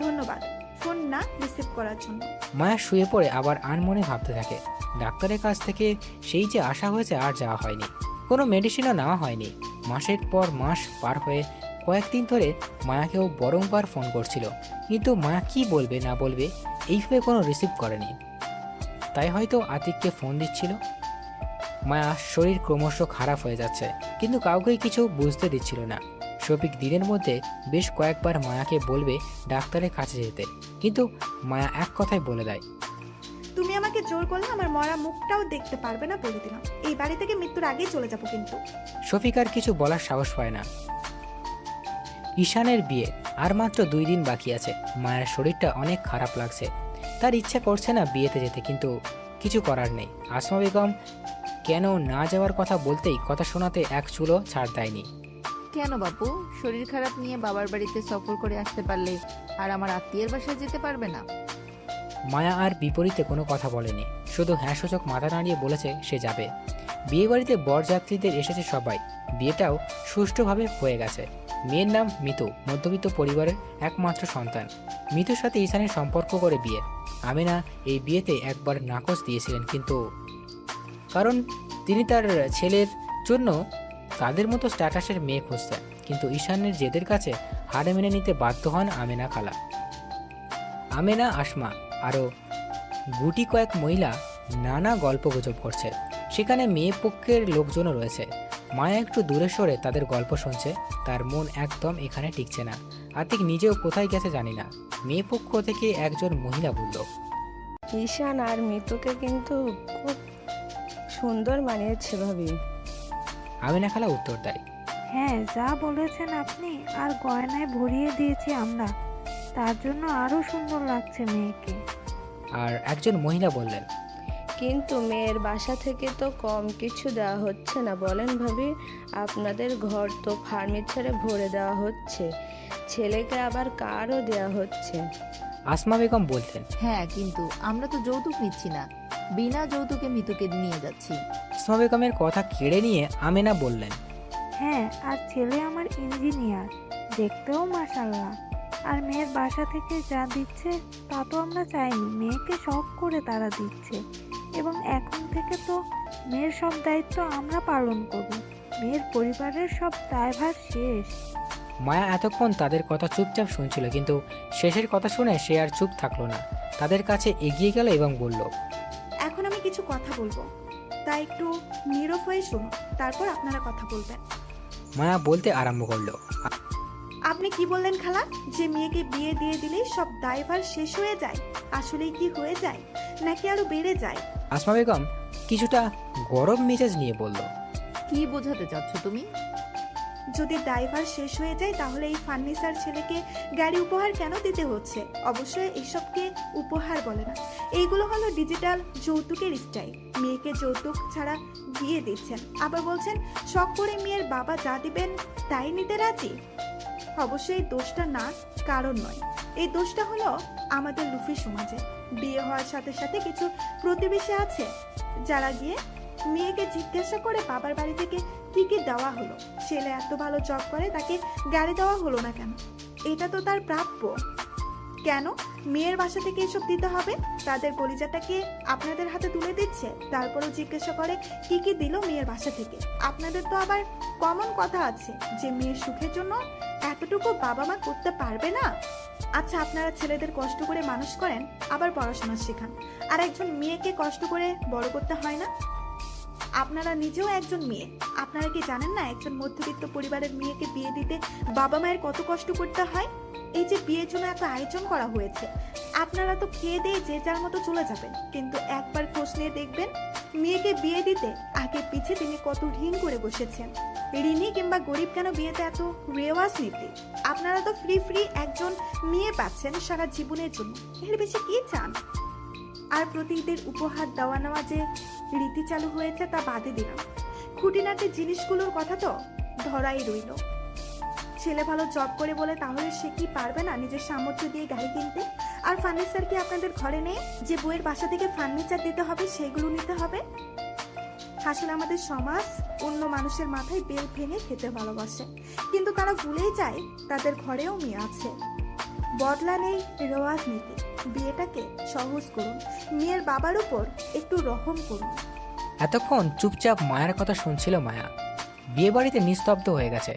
ধন্যবাদ ফোন না রিসিভ করার জন্য। মায়া শুয়ে পড়ে আবার আনমনে ভাবতে থাকে। ডাক্তারের কাছ থেকে সেই যে আশা হয়েছে আর যাওয়া হয়নি, কোনো মেডিসিনও নেওয়া হয়নি। মাসের পর মাস পার হয়ে কয়েকদিন ধরে মায়াকেও বরংবার ফোন করছিল, কিন্তু মায়া কি বলবে না বলবে এইভাবে কোনো রিসিভ করেনি। তাই হয়তো আতিককে ফোন দিচ্ছিল। মায়া শরীর ক্রমশ খারাপ হয়ে যাচ্ছে, কিন্তু কাউকেই কিছু বুঝতে দিচ্ছিল না। শফিক দিনের মধ্যে বেশ কয়েকবার মায়াকে বলবে ডাক্তারের কাছে যেতে, কিন্তু মায়া এক কথাই বলে দেয়, তুমি আমাকে জোর করলে আমার মরা মুখটাও দেখতে পারবে না, বলে দিলাম। এই বাড়ি থেকে মৃত্যুর আগেই চলে যাব কিন্তু। শফিক আর কিছু বলার সাহস পায় না। ঈশানের বিয়ে আর মাত্র 2 দিন বাকি আছে। মায়ের শরীরটা অনেক খারাপ লাগছে, তার ইচ্ছা করছে না বিয়েতে যেতে, কিন্তু কিছু করার নেই। আসমা বেগম কেন না যাওয়ার কথা বলতেই কথা শোনাতে এক চুলো ছাড় দেয়নি। কেন বাপু, শরীর খারাপ নিয়ে বাবার বাড়িতে সফর করে আসতে পারলে আর আমার আত্মীয়ের বাসায় যেতে পারবে না? মায়া আর বিপরীতে কোনো কথা বলেনি, শুধু হ্যাঁ সূচক মাথা নাড়িয়ে বলেছে সে যাবে। বিয়ে বাড়িতে বরযাত্রীদের এসেছে সবাই। বিয়েটাও সুষ্ঠুভাবে হয়ে গেছে। মেয়ের নাম মিতু, মধ্যবিত্ত পরিবারের একমাত্র সন্তান। মিতুর সাথে ঈশানের সম্পর্ক করে বিয়ে। আমিনা এই বিয়েতে একবার নাকচ দিয়েছিলেন, কিন্তু কারণ তিনি তার ছেলের জন্য তাদের মতো স্ট্যাটাসের মেয়ে খুঁজতেন, কিন্তু ঈশানের জেদের কাছে হার মেনে নিতে বাধ্য হন আমিনা খালা। আমেনা, আসমা আরও গুটি কয়েক মহিলা নানা গল্প গুজব করছে। সেখানে মেয়ে পক্ষের লোকজনও রয়েছে। মায়া একটু দূরে সরে তাদের গল্প শুনছে। তার মন একদম এখানে টিকছে না। আতিক নিজেও কোথায় গেছে জানি না। মেয়ে পক্ষ থেকে একজন মহিলা বলল, ঈশান আর মিতুকে কিন্তু খুব সুন্দর মানিয়েছে ভাবি। আমিনা খালা উত্তর দেয়, হ্যাঁ, যা বলেছেন আপনি, আর গয়নায় ভরিয়ে দিয়েছি আমরা, তার জন্য আরো সুন্দর লাগছে মেয়েকে। আর একজন মহিলা বললেন, কিন্তু মেয়ের বাসা থেকে তো কম কিছু দেওয়া হচ্ছে না বলেন ভাবি। আপনাদের ঘর তো ফার্নিচারে ভরে দেওয়া হচ্ছে, ছেলেকে আবার কারও দেওয়া হচ্ছে। আসমা বেগম বলতেন, হ্যাঁ, কিন্তু আমরা তো যৌতুক নিচ্ছি না, বিনা যৌতুকে মিতুকে নিয়ে যাচ্ছি। আসমা বেগমের কথা কেড়ে নিয়ে আমেনা বললেন, হ্যাঁ, আর ছেলে আমার ইঞ্জিনিয়ার, দেখতেও মাশাআল্লাহ। আর মেয়ের বাসা থেকে যা দিচ্ছে তা তো আমরা চাইনি, মেয়েকে শখ করে তারা দিচ্ছে, এবং এখন থেকে তো মেয়ের সব দায়িত্ব আমরা পালন করব। মেয়ের পরিবারের সব দায়ভার শেষ। মায়া এতক্ষণ তাদের কথা চুপচাপ শুনছিল, কিন্তু শেষের কথা শুনে সে আর চুপ থাকলো না। তাদের কাছে এগিয়ে গেল এবং বলল, এখন আমি কিছু কথা বলবো, তাই একটু নীরব হয়ে শুনুন, তারপর আপনারা কথা বলবেন। মায়া বলতে আরম্ভ করলো, আপনি কি বললেন খালা, যে মেয়েকে বিয়ে দিয়ে দিলেই সব দায়ভার শেষ হয়ে যায়? আসলেই কি হয়ে যায়, নাকি আরো বেড়ে যায়? আসমা বেগম কিছুটা গরম মেজাজ নিয়ে বলল, কি বোঝাতে চাচ্ছ তুমি? যদি ড্রাইভার শেষ হয়ে যায় তাহলে এই ফার্নিচার ছেলেকে গাড়ি উপহার কেন দিতে হচ্ছে? অবশ্যই এইসবকে উপহার বলে না, এইগুলো হলো ডিজিটাল যৌতুকের স্টাইল। মেয়েকে যৌতুক ছাড়া বিয়ে দিচ্ছেন, আবার বলছেন শখ করে মেয়ের বাবা যা দিবেন তাই নিতে রাজি। অবশ্যই এই দোষটা না কারণ নয়, এই দোষটা হলো আমাদের লুফি সমাজে। বিয়ে হওয়ার সাথে সাথে কিছু প্রতিবেশী আছে যারা গিয়ে মেয়েকে জিজ্ঞাসা করে বাবার বাড়ি থেকে কি কি দেওয়া হলো। ছেলে এত ভালো জব করে, তাকে গাড়ি দেওয়া হলো না কেন? এটা তো তার প্রাপ্য। কেন মেয়ের বাসা থেকে এসব দিতে হবে? তাদের কলিজাটাকে আপনাদের হাতে তুলে দিচ্ছে, তারপরও জিজ্ঞাসা করে কি কি দিল মেয়ের বাসা থেকে। আপনাদের তো আবার কমন কথা আছে যে মেয়ের সুখের জন্য এতটুকু বাবা মা করতে পারবে না। আচ্ছা, আপনারা ছেলেদের কষ্ট করে মানুষ করেন, আবার পড়াশোনা শেখান, আর একজন মেয়েকে কষ্ট করে বড় করতে হয় না? আপনারা নিজেও একজন মেয়ে, আপনারা কি জানেন না একজন মধ্যবিত্ত পরিবারের মেয়েকে বিয়ে দিতে বাবা মায়ের কত কষ্ট করতে হয়? এই যে বিয়ের জন্য এত আয়োজন করা হয়েছে, আপনারা তো খেয়ে দিয়ে যে যার মতো চলে যাবেন, কিন্তু একবার খোঁজ নিয়ে দেখবেন মেয়েকে বিয়ে দিতে আগে পিছে তিনি কত ঋণ করে বসেছেন। ঋণী কিংবা গরিব কেন, বিয়েতে এত রেওয়াজ নীতি। আপনারা তো ফ্রি ফ্রি একজন মেয়ে পাচ্ছেন সারা জীবনের জন্য, এর বেশি কি চান? আর প্রতি ঈদের উপহার দেওয়া নেওয়া যে রীতি চালু হয়েছে তা বাদে দিলাম, খুঁটিনাটি জিনিসগুলোর কথা তো ধরাই রইল। ছেলে ভালো জব করে বলে তাহলে সে কি পারবে না নিজের সামর্থ্য দিয়ে গাড়ি কিনতে? আর ফার্নিচার কি আপনাদের ঘরে নেই যে বইয়ের বাসা থেকে ফার্নিচার দিতে হবে, সেগুলো নিতে হবে? আসলে আমাদের সমাজ অন্য মানুষের মাথায় বেল ভেঙে খেতে ভালোবাসে, কিন্তু তারা ভুলেই যায় তাদের ঘরেও মেয়ে আছে। বদলা নেই রেওয়াজ নীতি। বিয়েটাকে সহজ করুন, মেয়ের বাবার উপর একটু রহম করুন। এতক্ষণ চুপচাপ মায়ের কথা শুনছিল মায়া। বিয়ে বাড়িতে নিস্তব্ধ হয়ে গেছে।